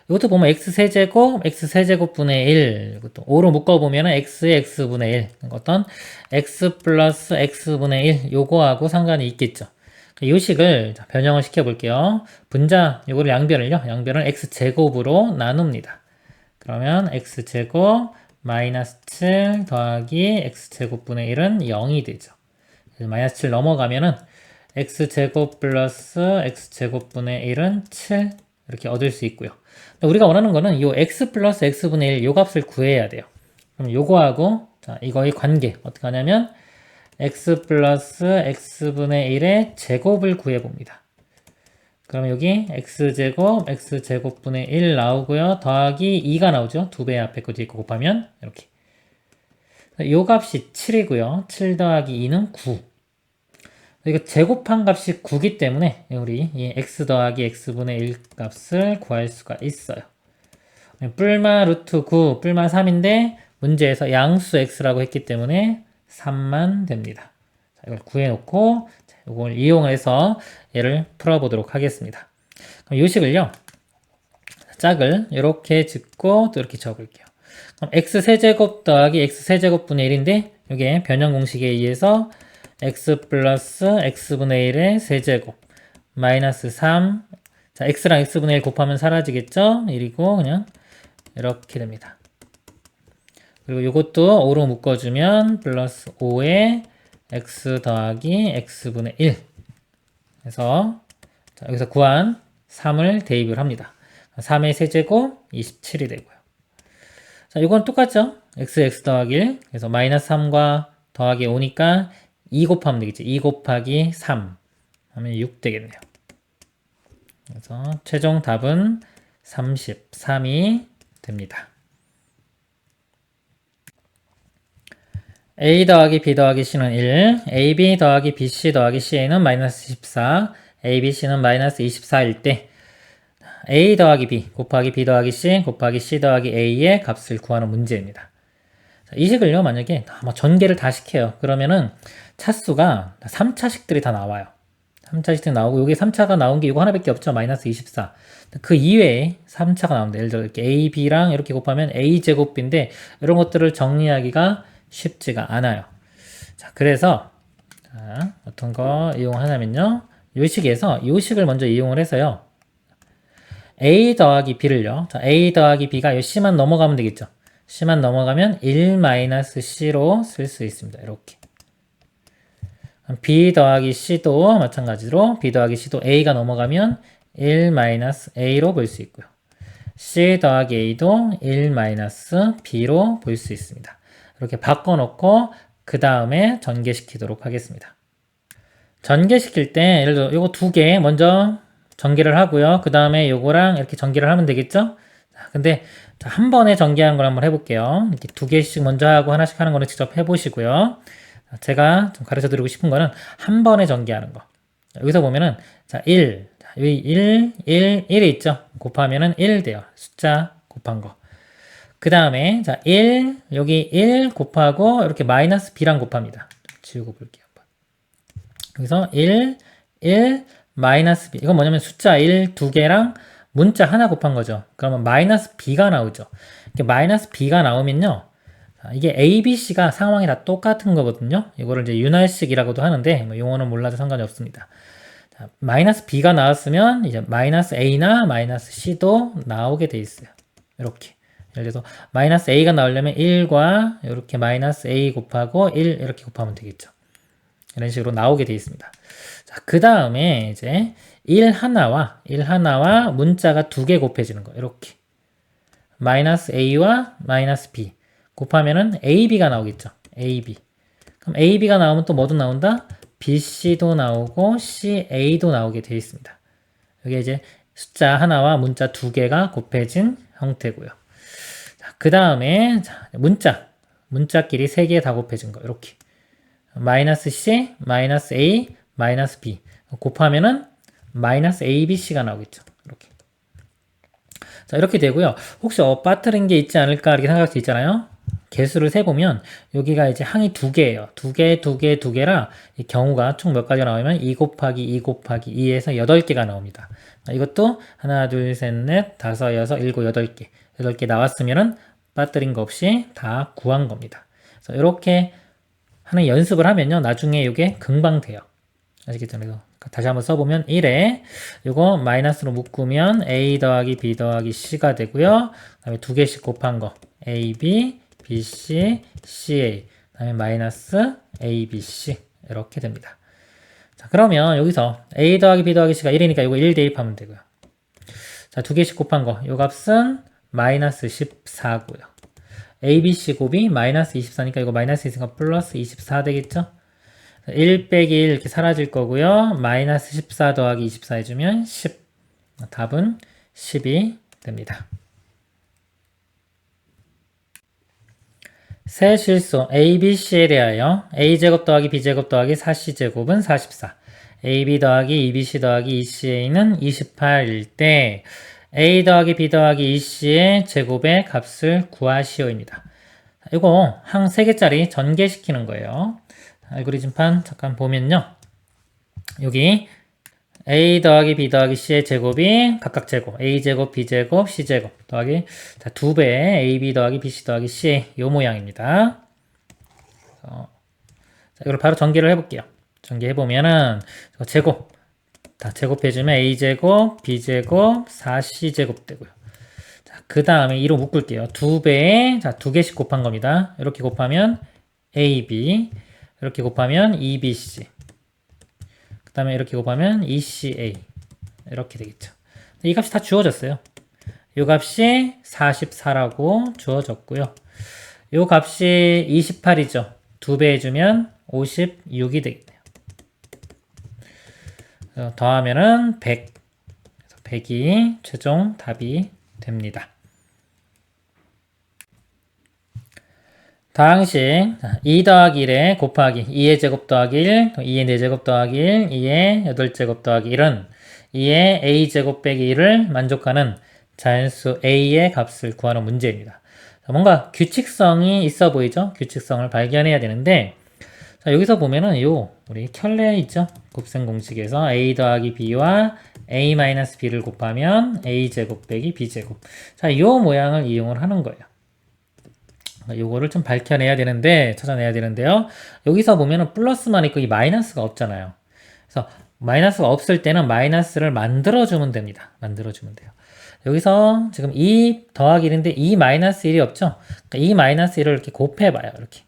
Speaker 1: 이것도 보면 x 세제곱, x 세제곱분의 1, 이것도 5로 묶어보면 x의 x분의 1, 어떤 x 플러스 x분의 1, 요거하고 상관이 있겠죠. 이 식을 변형을 시켜볼게요. 분자, 요거를 양변을요, 양변을 x제곱으로 나눕니다. 그러면 x제곱 마이너스 7 더하기 x제곱분의 1은 0이 되죠. 마이너스 7 넘어가면은 x제곱 플러스 x제곱분의 1은 7 이렇게 얻을 수 있고요. 우리가 원하는 거는 이 x 플러스 x분의 1 요 값을 구해야 돼요. 그럼 요거하고 자 이거의 관계 어떻게 하냐면 x 플러스 x분의 1의 제곱을 구해봅니다. 그럼 여기 x제곱 x제곱분의 1 나오고요. 더하기 2가 나오죠. 2배 앞에 거 뒤에 거 곱하면 이렇게 요 값이 7이고요. 7 더하기 2는 9. 이거 제곱한 값이 9기 때문에 우리 이 x 더하기 x분의 1 값을 구할 수가 있어요. 뿔마 루트 9, 뿔마 3인데 문제에서 양수 x라고 했기 때문에 3만 됩니다. 자, 이걸 구해놓고 이걸 이용해서 얘를 풀어보도록 하겠습니다. 그럼 이 식을요. 짝을 이렇게 짓고 또 이렇게 적을게요. 그럼 x세제곱 더하기 x세제곱분의 1인데 이게 변형 공식에 의해서 x 플러스 x분의 1의 세제곱 마이너스 3 자 x랑 x분의 1 곱하면 사라지겠죠? 1이고 그냥 이렇게 됩니다. 그리고 이것도 5로 묶어주면 플러스 5에 x 더하기 x분의 1 해서 자, 여기서 구한 3을 대입을 합니다. 3의 세제곱 27이 되고요. 자, 이건 똑같죠? x 더하기 1 그래서 마이너스 3과 더하기 5니까 2 곱하면 되겠지. 2 곱하기 3 하면 6 되겠네요. 그래서 최종 답은 33이 됩니다. a 더하기 b 더하기 c는 1, ab 더하기 bc 더하기 ca는 마이너스 14, abc는 마이너스 24일 때 a 더하기 b 곱하기 b 더하기 c 곱하기 c 더하기 a의 값을 구하는 문제입니다. 이 식을요, 만약에 전개를 다 시켜요. 그러면은 차수가 3차식들이 다 나와요. 3차식들이 나오고, 여기 3차가 나온 게 이거 하나밖에 없죠. 마이너스 24. 그 이외에 3차가 나옵니다. 예를 들어, 이렇게 a, b랑 이렇게 곱하면 a제곱인데, 이런 것들을 정리하기가 쉽지가 않아요. 자, 그래서, 자, 어떤 거 이용하냐면요. 이 식에서, 이 식을 먼저 이용을 해서요. a 더하기 b를요. 자, a 더하기 b가 이 c만 넘어가면 되겠죠. c만 넘어가면 1-c로 쓸 수 있습니다. 이렇게. b 더하기 c도 마찬가지로 b 더하기 c도 a가 넘어가면 1-a로 볼 수 있고요. c 더하기 a도 1-b로 볼 수 있습니다. 이렇게 바꿔놓고 그 다음에 전개시키도록 하겠습니다. 전개시킬 때 예를 들어 요거 두 개 먼저 전개를 하고요. 그 다음에 요거랑 이렇게 전개를 하면 되겠죠? 근데 한 번에 전개하는 걸 한번 해볼게요. 이렇게 두 개씩 먼저 하고 하나씩 하는 거는 직접 해보시고요. 제가 좀 가르쳐 드리고 싶은 거는 한 번에 전개하는 거. 여기서 보면은, 자, 1. 여기 1이 있죠? 곱하면은 1 돼요. 숫자 곱한 거. 그 다음에, 자, 1, 여기 1 곱하고 이렇게 마이너스 b랑 곱합니다. 지우고 볼게요. 여기서 1, 마이너스 b. 이건 뭐냐면 숫자 1, 두 개랑 문자 하나 곱한 거죠. 그러면 마이너스 b가 나오죠. 이렇게 마이너스 b가 나오면요. 이게 a, b, c가 상황이 다 똑같은 거거든요. 이거를 이제 윤활식이라고도 하는데 뭐 용어는 몰라도 상관이 없습니다. 자, 마이너스 b가 나왔으면 이제 마이너스 a나 마이너스 c도 나오게 돼 있어요. 이렇게. 예를 들어서 마이너스 a가 나오려면 1과 이렇게 마이너스 a 곱하고 1 이렇게 곱하면 되겠죠. 이런 식으로 나오게 돼 있습니다. 자, 그 다음에 이제 1 하나와 문자가 두 개 곱해지는 거. 이렇게. 마이너스 a와 마이너스 b. 곱하면은 ab가 나오겠죠. ab. 그럼 ab가 나오면 또 뭐도 나온다? bc도 나오고 ca도 나오게 되어 있습니다. 여기 이제 숫자 하나와 문자 두 개가 곱해진 형태고요. 그 다음에 문자끼리 세 개 다 곱해진 거. 이렇게. 마이너스 c, 마이너스 a, 마이너스 b. 곱하면은 마이너스 ABC가 나오겠죠. 이렇게. 자, 이렇게 되고요. 혹시 빠뜨린 게 있지 않을까 이렇게 생각할 수 있잖아요. 개수를 세보면 여기가 이제 항이 두 개예요. 두 개라 이 경우가 총 몇 가지가 나오면 2 곱하기 2 곱하기 2에서 8개가 나옵니다. 이것도 하나, 둘, 셋, 넷, 다섯, 여섯, 일곱, 8개. 8개 나왔으면은 빠뜨린 거 없이 다 구한 겁니다. 그래서 이렇게 하는 연습을 하면요. 나중에 이게 금방 돼요. 아시겠죠? 그래서 다시 한번 써보면 1에 이거 마이너스로 묶으면 A 더하기 B 더하기 C가 되고요. 그 다음에 두 개씩 곱한 거 A, B, B, C, C, A 그 다음에 마이너스 A, B, C 이렇게 됩니다. 자, 그러면 여기서 A 더하기 B 더하기 C가 1이니까 이거 1 대입하면 되고요. 자, 두 개씩 곱한 거 요 값은 마이너스 14고요. A, B, C 곱이 마이너스 24니까 이거 마이너스 있으니까 플러스 24 되겠죠? 1 빼기 1 이렇게 사라질 거고요. 마이너스 14 더하기 24 해주면 10. 답은 10이 됩니다. 세 실수 A, B, C에 대하여 A제곱 더하기 B제곱 더하기 4C제곱은 44. AB 더하기 2BC 더하기 2CA는 28일 때 A 더하기 B 더하기 2C의 제곱의 값을 구하시오입니다. 이거 항 3개짜리 전개시키는 거예요. 알고리즘판 잠깐 보면요. 여기 A 더하기 B 더하기 C의 제곱이 각각 제곱 A제곱, B제곱, C제곱 더하기 자, 2배 AB 더하기 BC 더하기 C 요 모양입니다. 자, 이걸 바로 전개를 해볼게요. 전개해보면은 제곱 다 제곱해주면 A제곱, B제곱, 4C제곱 되고요. 자, 그 다음에 2로 묶을게요. 2배에 자, 2개씩 곱한 겁니다. 이렇게 곱하면 AB 이렇게 곱하면 2BC 그 다음에 이렇게 곱하면 2CA 이렇게 되겠죠. 이 값이 다 주어졌어요. 이 값이 44라고 주어졌고요. 이 값이 28이죠. 2배 해주면 56이 되겠네요. 더하면은 100. 100이 최종 답이 됩니다. 다항식 2 더하기 1에 곱하기 2의 제곱 더하기 1, 2의 4제곱 더하기 1, 2의 8제곱 더하기 1은 2의 a제곱 빼기 1을 만족하는 자연수 a의 값을 구하는 문제입니다. 뭔가 규칙성이 있어 보이죠? 규칙성을 발견해야 되는데 자, 여기서 보면은 우리 켤레 있죠? 곱셈 공식에서 a 더하기 b와 a 마이너스 b를 곱하면 a제곱 빼기 b제곱 자, 요 모양을 이용을 하는 거예요. 요거를 좀 밝혀내야 되는데, 찾아내야 되는데요. 여기서 보면은 플러스만 있고 이 마이너스가 없잖아요. 그래서 마이너스가 없을 때는 마이너스를 만들어주면 됩니다. 만들어주면 돼요. 여기서 지금 2 더하기 1인데 2 마이너스 1이 없죠? 그러니까 2 마이너스 1을 이렇게 곱해봐요. 이렇게.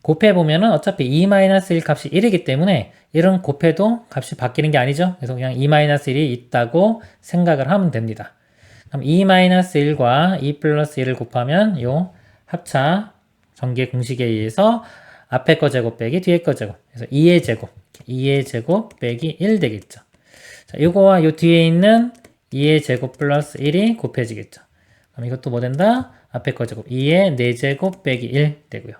Speaker 1: 곱해보면은 어차피 2 마이너스 1 값이 1이기 때문에 1은 곱해도 값이 바뀌는 게 아니죠. 그래서 그냥 2 마이너스 1이 있다고 생각을 하면 됩니다. 그럼 2 마이너스 1과 2 플러스 1을 곱하면 요 합차 전개 공식에 의해서 앞에 거 제곱 빼기 뒤에 거 제곱. 그래서 2의 제곱. 2의 제곱 빼기 1 되겠죠. 자, 이거와 요 뒤에 있는 2의 제곱 플러스 1이 곱해지겠죠. 그럼 이것도 뭐 된다? 앞에 거 제곱. 2의 4제곱 빼기 1 되고요.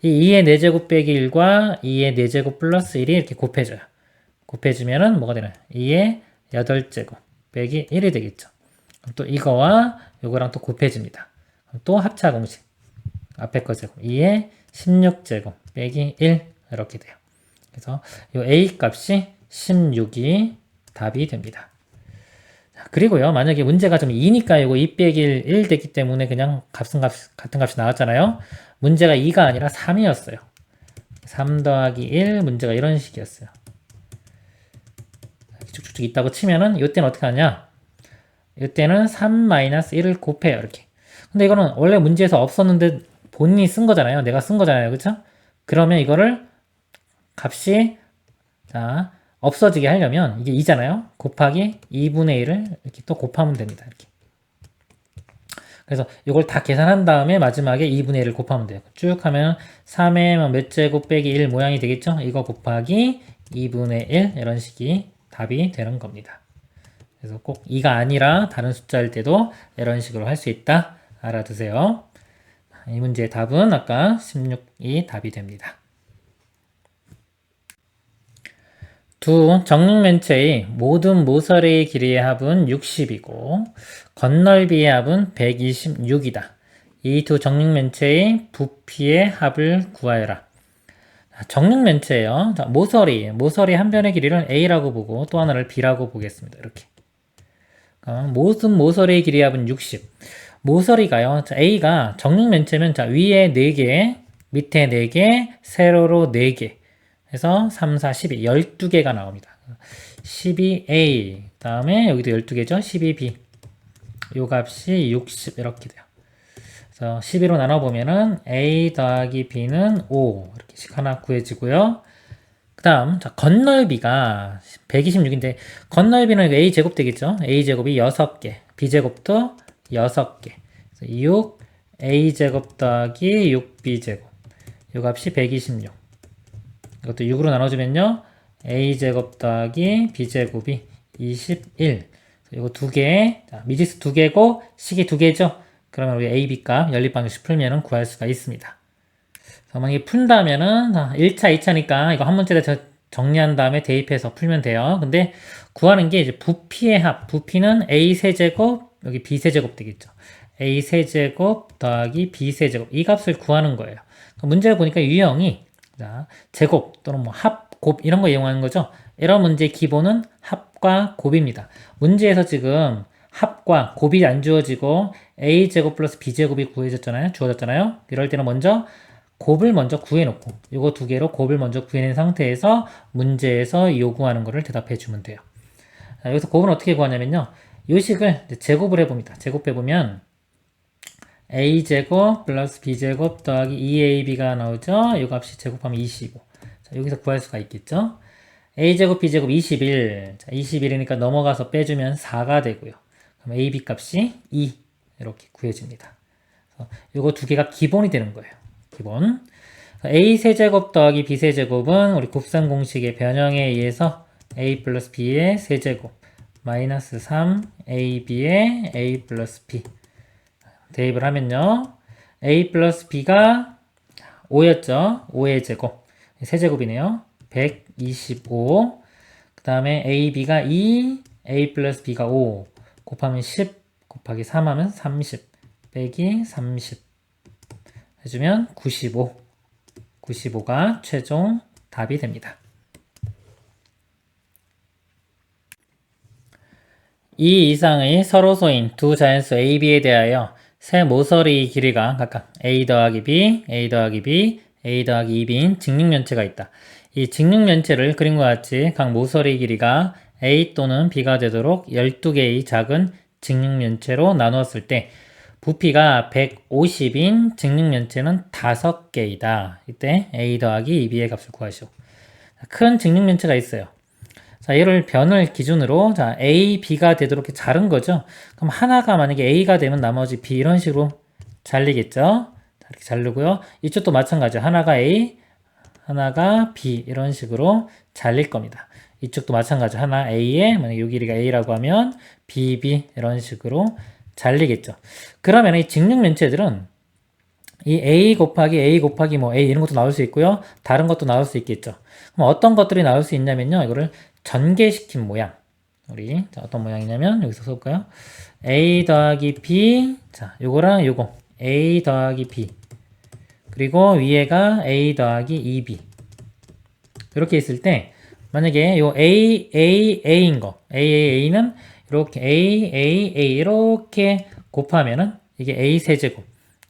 Speaker 1: 이 2의 4제곱 빼기 1과 2의 4제곱 플러스 1이 이렇게 곱해져요. 곱해지면은 뭐가 되나요? 2의 8제곱 빼기 1이 되겠죠. 그럼 또 이거와 요거랑 또 곱해집니다. 그럼 또 합차 공식. 앞에 거 제곱 2의 16제곱 빼기 1 이렇게 돼요. 그래서 이 a 값이 16이 답이 됩니다. 자, 그리고요 만약에 문제가 좀 2니까 이거 2 빼기 1 됐기 때문에 그냥 같은 값이 나왔잖아요. 문제가 2가 아니라 3이었어요. 3 더하기 1 문제가 이런 식이었어요. 쭉쭉쭉 있다고 치면은 이때는 어떻게 하냐? 이때는 3 마이너스 1을 곱해요. 이렇게. 근데 이거는 원래 문제에서 없었는데 본인이 쓴 거잖아요. 내가 쓴 거잖아요. 그쵸? 그러면 이거를 값이 자 없어지게 하려면 이게 2잖아요. 곱하기 2분의 1을 이렇게 또 곱하면 됩니다. 이렇게. 그래서 이걸 다 계산한 다음에 마지막에 2분의 1을 곱하면 돼요. 쭉 하면 3의 몇 제곱 빼기 1 모양이 되겠죠? 이거 곱하기 2분의 1 이런 식이 답이 되는 겁니다. 그래서 꼭 2가 아니라 다른 숫자일 때도 이런 식으로 할 수 있다. 알아두세요. 이 문제의 답은 아까 16이 답이 됩니다. 두 정육면체의 모든 모서리의 길이의 합은 60이고 건널비의 합은 126이다. 이 두 정육면체의 부피의 합을 구하여라. 정육면체예요. 모서리 한 변의 길이를 A라고 보고 또 하나를 B라고 보겠습니다. 이렇게. 모든 모서리의 길이의 합은 60. 모서리가요. A가 정육면체면 위에 4개, 밑에 4개, 세로로 4개. 해서 3, 4, 12, 12개가 나옵니다. 12A, 다음에 여기도 12개죠. 12B. 요 값이 60 이렇게 돼요. 그래서 12로 나눠보면은 A 더하기 B는 5 이렇게씩 하나 구해지고요. 그 다음 건널비가 126인데 건널비는 A 제곱 되겠죠. A 제곱이 6개, B 제곱도 6개. 그래서 6 A 제곱 더하기 6B 제곱. 요 값이 126. 이것도 6으로 나눠주면요. A제곱 더하기 B제곱이 21. 이거 두 개, 미지수 두 개고, 식이 두 개죠? 그러면 우리 A, B 값 연립방정식 풀면은 구할 수가 있습니다. 만약에 푼다면은, 1차, 2차니까 이거 한 문제에다 정리한 다음에 대입해서 풀면 돼요. 근데 구하는 게 이제 부피의 합. 부피는 A 세제곱, 여기 B 세제곱 되겠죠. A 세제곱 더하기 B 세제곱. 이 값을 구하는 거예요. 문제를 보니까 유형이 자, 제곱 또는 뭐 합, 곱 이런 거 이용하는 거죠. 이런 문제의 기본은 합과 곱입니다. 문제에서 지금 합과 곱이 안 주어지고 a제곱 플러스 b제곱이 구해졌잖아요. 주어졌잖아요. 이럴 때는 먼저 곱을 먼저 구해놓고 이거 두 개로 곱을 먼저 구해낸 상태에서 문제에서 요구하는 거를 대답해 주면 돼요. 자, 여기서 곱은 어떻게 구하냐면요. 요 식을 제곱을 해봅니다. 제곱해보면 a제곱 플러스 b제곱 더하기 2ab가 나오죠. 이 값이 제곱하면 25. 자, 여기서 구할 수가 있겠죠. a제곱 b제곱 21. 자, 21이니까 넘어가서 빼주면 4가 되고요. 그럼 ab 값이 2 이렇게 구해집니다. 이거 두 개가 기본이 되는 거예요. 기본. a 세제곱 더하기 b 세제곱은 우리 곱셈 공식의 변형에 의해서 a 플러스 b의 세제곱 마이너스 3ab의 a 플러스 b 대입을 하면요. a 플러스 b가 5였죠. 5의 제곱. 세제곱이네요. 125. 그 다음에 a, b가 2, a 플러스 b가 5. 곱하면 10, 곱하기 3 하면 30. 빼기 30. 해주면 95. 95가 최종 답이 됩니다. 이 이상의 서로소인 두 자연수 a, b에 대하여 세 모서리 길이가 각각 a 더하기 b, a 더하기 b, a 더하기 2b인 직육면체가 있다. 이 직육면체를 그림과 같이 각 모서리 길이가 a 또는 b가 되도록 12개의 작은 직육면체로 나누었을 때 부피가 150인 직육면체는 5개이다. 이때 a 더하기 2b의 값을 구하시오. 큰 직육면체가 있어요. 자, 얘를 변을 기준으로 자, A, B가 되도록 이렇게 자른 거죠. 그럼 하나가 만약에 A가 되면 나머지 B 이런 식으로 잘리겠죠. 자, 이렇게 자르고요. 이쪽도 마찬가지로 하나가 A, 하나가 B 이런 식으로 잘릴 겁니다. 이쪽도 마찬가지로 하나 A에 만약에 이 길이가 A라고 하면 B, B 이런 식으로 잘리겠죠. 그러면 이 직육면체들은 이 A 곱하기 뭐 A 이런 것도 나올 수 있고요. 다른 것도 나올 수 있겠죠. 그럼 어떤 것들이 나올 수 있냐면요. 이거를 전개시킨 모양. 우리 자, 어떤 모양이냐면 여기서 써볼까요? A 더하기 B. 자, 요거랑 요거 A 더하기 B. 그리고 위에가 A 더하기 2B. 이렇게 있을 때 만약에 요 A인 거 A는 이렇게 A 이렇게 곱하면은 이게 A 세제곱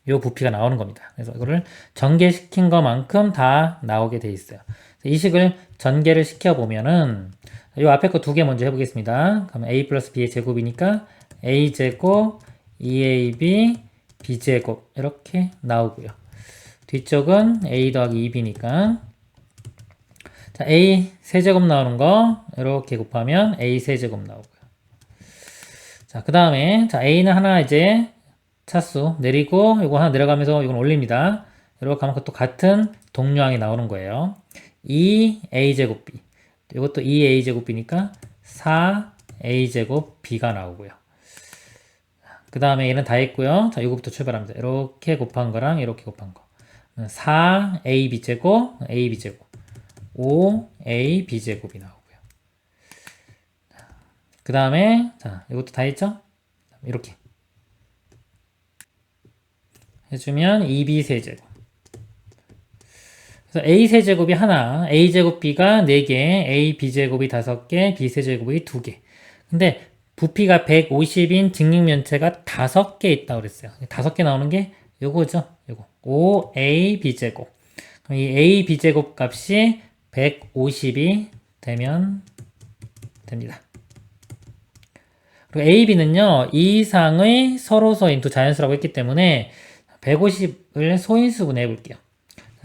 Speaker 1: 요 부피가 나오는 겁니다. 그래서 이거를 전개시킨 것만큼 다 나오게 돼 있어요. 이 식을 전개를 시켜보면은 요 앞에 거 두 개 먼저 해보겠습니다. 그럼 a 플러스 b의 제곱이니까 a 제곱 2ab b제곱 이렇게 나오고요. 뒤쪽은 a 더하기 2b니까 자, a 세제곱 나오는 거 이렇게 곱하면 a 세제곱 나오고요. 자, 그 다음에 자 a는 하나 이제 차수 내리고 이거 하나 내려가면서 이건 올립니다. 이렇게 하면 또 같은 동류항이 나오는 거예요. 2a제곱 b 이것도 2a제곱 b니까 4a제곱 b가 나오고요. 그 다음에 얘는 다 했고요. 자, 이거부터 출발합니다. 이렇게 곱한 거랑 이렇게 곱한 거 4ab제곱 ab제곱 5ab제곱이 나오고요. 그 다음에 자 이것도 다 했죠? 이렇게 해주면 2b 세제곱. 그래서 a 세제곱이 하나, a 제곱 b가 4개, a b제곱이 5개, b 세제곱이 2개. 근데 부피가 150인 직육면체가 5개 있다고 그랬어요. 5개 나오는 게 요거죠. 요거 5a b제곱. 그럼 이 a b제곱 값이 150이 되면 됩니다. 그리고 a, b는요, 이 이상의 서로서 인투 자연수라고 했기 때문에 150을 소인수분해 해볼게요.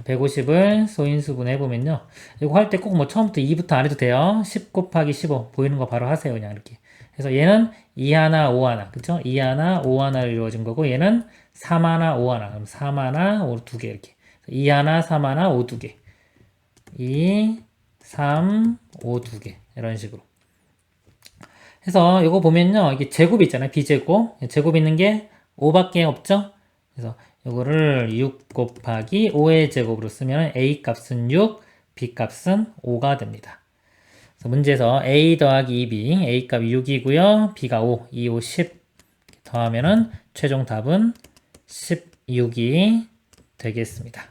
Speaker 1: 150을 소인수분해 해보면요. 이거 할 때 꼭 뭐 처음부터 2부터 안 해도 돼요. 10 곱하기 15 보이는 거 바로 하세요. 그냥 이렇게. 그래서 얘는 2 하나, 5 하나. 그쵸? 2 하나, 5 하나로 이루어진 거고 얘는 3 하나, 5 하나. 그럼 3 하나, 5 2개 이렇게. 2 하나, 3 하나, 5 2개. 2, 3, 5 2개. 이런 식으로. 해서 이거 보면요. 이게 제곱이 있잖아요. B제곱. 제곱 있는 게 5밖에 없죠? 그래서 이거를 6 곱하기 5의 제곱으로 쓰면 A 값은 6, B 값은 5가 됩니다. 그래서 문제에서 A 더하기 2B, A 값이 6이고요. B가 5, 2, 5, 10 더하면은 최종 답은 16이 되겠습니다.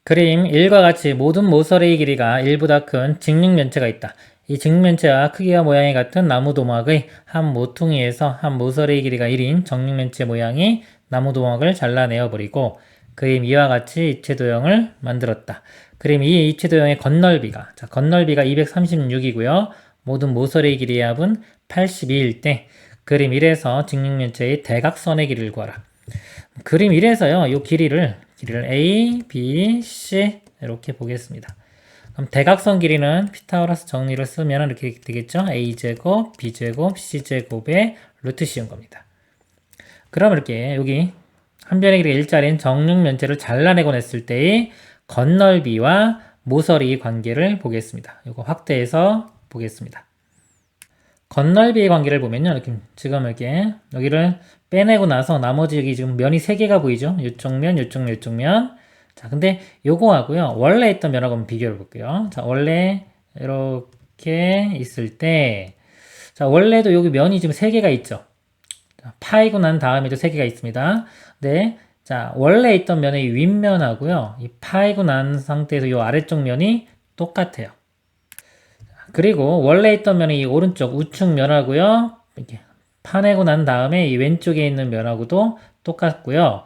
Speaker 1: 그림 1과 같이 모든 모서리의 길이가 1보다 큰 직육면체가 있다. 이 직육면체와 크기와 모양이 같은 나무도막의 한 모퉁이에서 한 모서리의 길이가 1인 정육면체 모양의 나무도막을 잘라내어버리고 그림 2와 같이 입체도형을 만들었다. 그림 2의 입체도형의 건널비가 건널비가 236이고요. 모든 모서리의 길이의 합은 82일 때 그림 1에서 직육면체의 대각선의 길이를 구하라. 그림 1에서요. 이 길이를 A, B, C 이렇게 보겠습니다. 그럼 대각선 길이는 피타고라스 정리를 쓰면 이렇게 되겠죠. A제곱, B제곱, C제곱의 루트 씌운 겁니다. 그럼 이렇게 여기 한 변의 길이가 1짜리인 정육면체를 잘라내고 냈을 때의 건널비와 모서리 관계를 보겠습니다. 이거 확대해서 보겠습니다. 건널비의 관계를 보면요. 이렇게 지금 이렇게 여기를 빼내고 나서 나머지 여기 지금 면이 3개가 보이죠? 이쪽 면, 이쪽 면, 이쪽 면. 자, 근데 요거하고요. 원래 있던 면하고 한번 비교해 볼게요. 자, 원래 이렇게 있을 때 자, 원래도 여기 면이 지금 3개가 있죠? 자, 파이고 난 다음에도 3개가 있습니다. 네. 자, 원래 있던 면의 윗면하고요. 이 파이고 난 상태에서 이 아래쪽 면이 똑같아요. 그리고 원래 있던 면의 이 오른쪽 우측 면하고요. 이렇게 파내고 난 다음에 이 왼쪽에 있는 면하고도 똑같고요.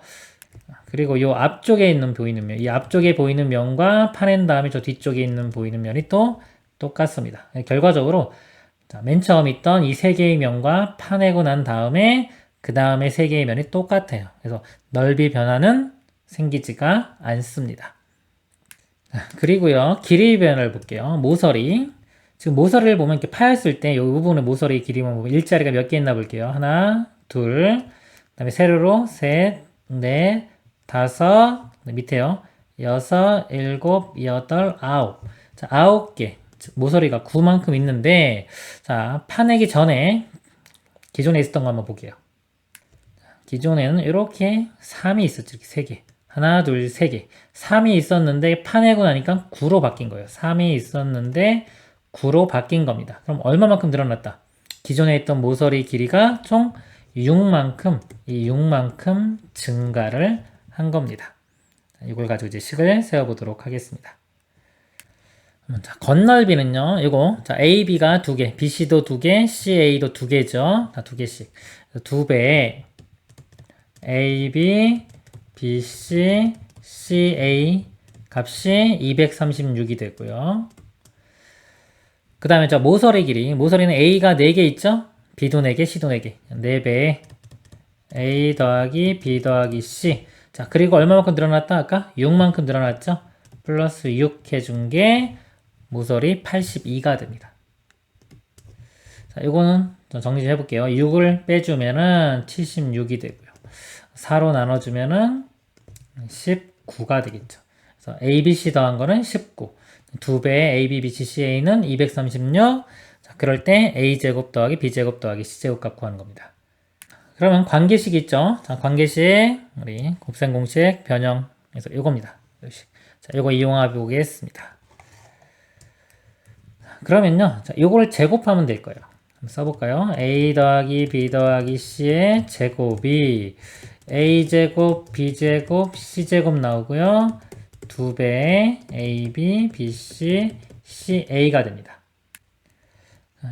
Speaker 1: 그리고 이 앞쪽에 있는 보이는 면, 이 앞쪽에 보이는 면과 파낸 다음에 저 뒤쪽에 있는 보이는 면이 또 똑같습니다. 결과적으로 맨 처음 있던 이 3개의 면과 파내고 난 다음에 그 다음에 3개의 면이 똑같아요. 그래서 넓이 변화는 생기지가 않습니다. 그리고요. 길이 변화를 볼게요. 모서리. 지금 모서리를 보면 이렇게 파였을 때 이 부분의 모서리 길이만 보면 일자리가 몇 개 있나 볼게요. 하나, 둘, 그 다음에 세로로 셋, 넷, 다섯, 밑에요. 여섯, 일곱, 여덟, 아홉. 자, 9개. 모서리가 9만큼 있는데, 자, 파내기 전에 기존에 있었던 거 한번 볼게요. 기존에는 이렇게 3이 있었죠. 이렇게 3개. 하나, 둘, 3개. 3이 있었는데 파내고 나니까 9로 바뀐 거예요. 3이 있었는데 9로 바뀐 겁니다. 그럼 얼마만큼 늘어났다? 기존에 있던 모서리 길이가 총 6만큼, 이 6만큼 증가를 한 겁니다. 이걸 가지고 이제 식을 세워보도록 하겠습니다. 자, 건널비는요, 이거, 자, AB가 2개, BC도 2개, CA도 2개죠. 다 2개씩. 2배에 AB, BC, CA 값이 236이 되고요. 그 다음에 저 모서리 길이, 모서리는 A가 4개 있죠? B도 4개, C도 4개. 4배에 A 더하기 B 더하기 C. 자, 그리고 얼마만큼 늘어났다? 아까 6만큼 늘어났죠? 플러스 6 해준 게 모서리 82가 됩니다. 자, 이거는 정리 좀 해볼게요. 6을 빼주면은 76이 되고요. 4로 나눠주면은 19가 되겠죠. 그래서 A, B, C 더한 거는 19. 2배의 A, B, B, C, CA는 236. 자, 그럴 때 A제곱 더하기 B제곱 더하기 C제곱 값 구하는 겁니다. 그러면 관계식 있죠? 자, 관계식, 우리 곱셈 공식 변형해서 이겁니다. 자, 이거 이용해 보겠습니다. 그러면요. 자, 요거를 제곱하면 될 거예요. 한번 써볼까요? a 더하기 b 더하기 c의 제곱이 a제곱, b제곱, c제곱 나오고요. 2배의 ab, bc, ca가 됩니다.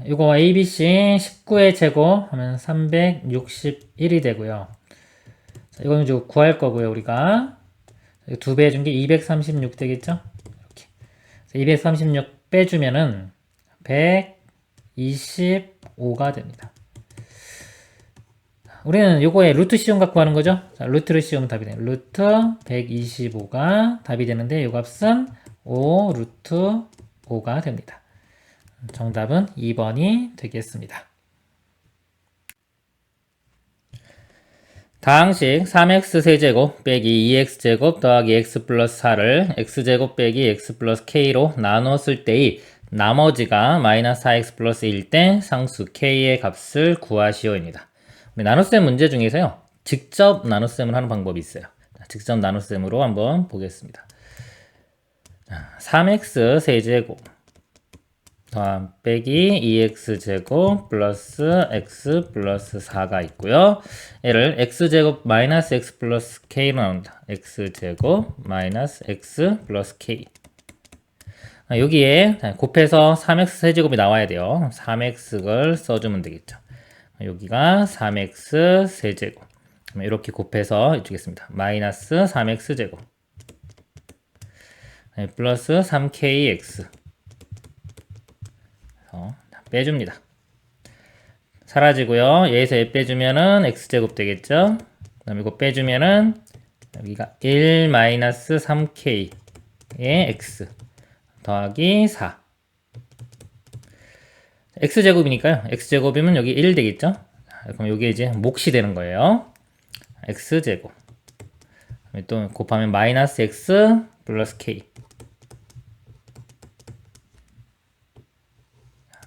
Speaker 1: 이거 abc 19의 제곱 하면 361이 되고요. 자, 이거는 이제 구할 거고요. 우리가 2배 해준 게 236 되겠죠? 이렇게 236 빼주면은 125가 됩니다. 우리는 요거에 루트 시험 갖고 하는 거죠. 자, 루트를 씌우면 답이 돼요. 루트 125가 답이 되는데 요 값은 5 루트 5가 됩니다. 정답은 2번이 되겠습니다. 다항식 3x 세제곱 빼기 2x제곱 더하기 x 플러스 4를 x제곱 빼기 x 플러스 k로 나누었을 때의 나머지가 마이너스 4x 플러스 1일 때 상수 k의 값을 구하시오입니다. 우리 나눗셈 문제 중에서요. 직접 나눗셈을 하는 방법이 있어요. 직접 나눗셈으로 한번 보겠습니다. 3x 세제곱 빼기 2x제곱 플러스 x 플러스 4가 있고요. 얘를 x제곱 마이너스 x 플러스 k로 나온다. x제곱 마이너스 x 플러스 k. 여기에 곱해서 3x 세제곱이 나와야 돼요. 3x를 써주면 되겠죠. 여기가 3x 세제곱. 이렇게 곱해서 이쪽겠습니다. 마이너스 3x 제곱 플러스 3kx 빼줍니다. 사라지고요. 얘에서 얘 빼주면은 x제곱 되겠죠. 그 다음에 이거 빼주면은 여기가 1 마이너스 3k의 x 더하기 4 x제곱이니까요. x제곱이면 여기 1 되겠죠. 그럼 여기 이제 몫이 되는 거예요. x제곱 또 곱하면 마이너스 x 플러스 k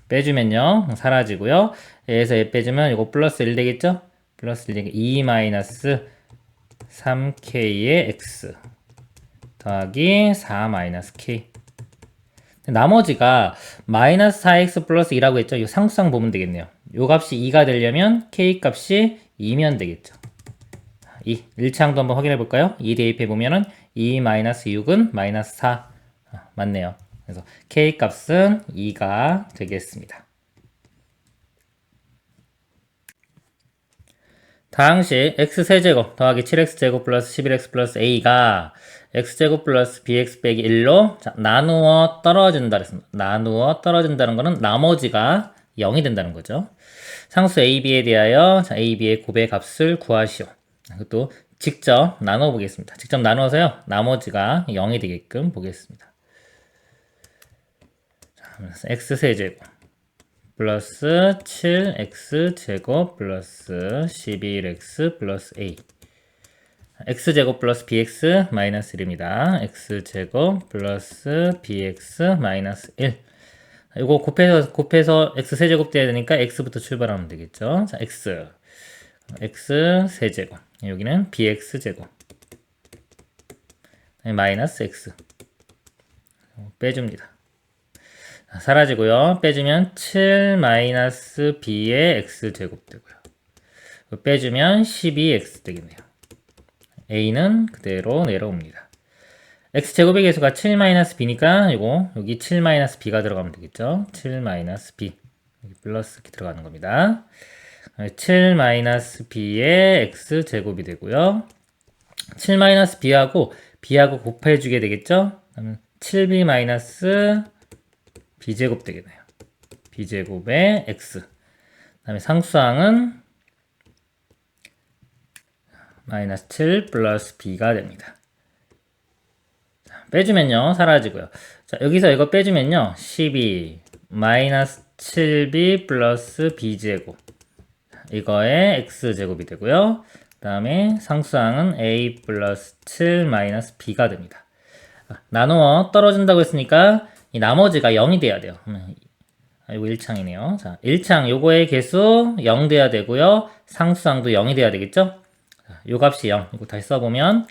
Speaker 1: 빼주면요 사라지고요. 얘에서 얘 빼주면 이거 플러스 1 되겠죠. 플러스 1 되니까 2 마이너스 3k의 x 더하기 4 마이너스 k. 나머지가 마이너스 4x 플러스 2라고 했죠. 이 상수상 보면 되겠네요. 요 값이 2가 되려면 k 값이 2면 되겠죠. 1차항도 한번 확인해 볼까요? 2 대입해 보면은 2 마이너스 6은 마이너스 4 맞네요. 그래서 k 값은 2가 되겠습니다. 다항식 x세제곱 더하기 7x제곱 플러스 11x 플러스 a가 x제곱 플러스 bx 빼기 1로 나누어 떨어진다 그랬습니다. 나누어 떨어진다는 거는 나머지가 0이 된다는 거죠. 상수 a, b에 대하여 a, b의 곱의 값을 구하시오. 그것도 직접 나눠 보겠습니다. 직접 나누어서요. 나머지가 0이 되게끔 보겠습니다. x세제곱 플러스 7x제곱 플러스 11x 플러스 a x제곱 플러스 bx 마이너스 1입니다. x제곱 플러스 bx 마이너스 1 이거 곱해서 x세제곱 돼야 되니까 x부터 출발하면 되겠죠. 자, x세제곱 여기는 bx제곱 마이너스 x 빼줍니다. 사라지고요. 빼주면 7 마이너스 b의 x제곱 되고요. 빼주면 12x 되겠네요. a는 그대로 내려옵니다. x제곱의 개수가 7 마이너스 b니까 이거 여기 7 마이너스 b가 들어가면 되겠죠. 7 마이너스 b 여기 플러스 이렇게 들어가는 겁니다. 7 마이너스 b의 x제곱이 되고요. 7 마이너스 b하고 곱해주게 되겠죠. 그러면 7b 마이너스 b제곱 되겠네요. b제곱의 x. 그 다음에 상수항은 마이너스 7 플러스 b가 됩니다. 자, 빼주면요 사라지고요. 자, 여기서 이거 빼주면요 12 마이너스 7b 플러스 b제곱 이거의 x제곱이 되고요. 그 다음에 상수항은 a 플러스 7 마이너스 b가 됩니다. 나누어 떨어진다고 했으니까 이 나머지가 0이 돼야 돼요. 이거 1창이네요. 자, 1창 요거의 개수 0 돼야 되고요. 상수항도 0이 돼야 되겠죠? 자, 요 값이 0. 이거 다시 써보면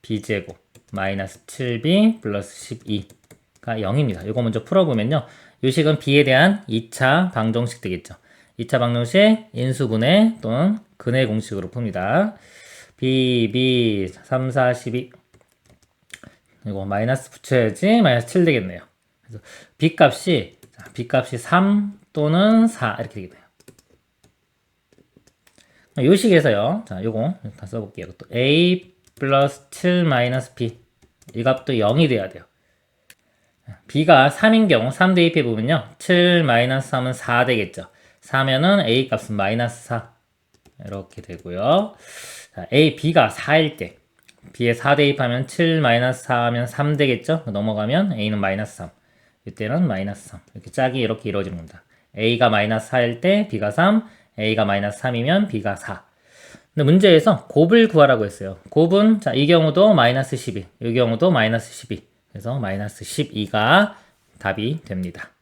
Speaker 1: b제곱 마이너스 7b 플러스 12가 0입니다. 요거 먼저 풀어보면요. 요식은 b에 대한 2차 방정식 되겠죠. 2차 방정식 인수분해 또는 근해 공식으로 풉니다. b 3, 4, 12 이거 마이너스 붙여야지 마이너스 7 되겠네요. 그래서 b 값이 3 또는 4 이렇게 되겠네요. 요식에서요. 자, 요거 다 써볼게요. 또 a 플러스 7 마이너스 b 이 값도 0이 돼야 돼요. b가 3인 경우 3 대입해 보면요. 7 마이너스 3은 4 되겠죠. 4면은 a 값은 마이너스 4 이렇게 되고요. 자, b가 4일 때 b에 4 대입하면 7 마이너스 4 하면 3 되겠죠. 넘어가면 a는 마이너스 3 이때는 마이너스 3 이렇게 짝이 이렇게 이루어집니다. a가 마이너스 4일 때 b가 3 a가 마이너스 3이면 b가 4 근데 문제에서 곱을 구하라고 했어요. 곱은 자, 이 경우도 마이너스 12 이 경우도 마이너스 12 그래서 마이너스 12가 답이 됩니다.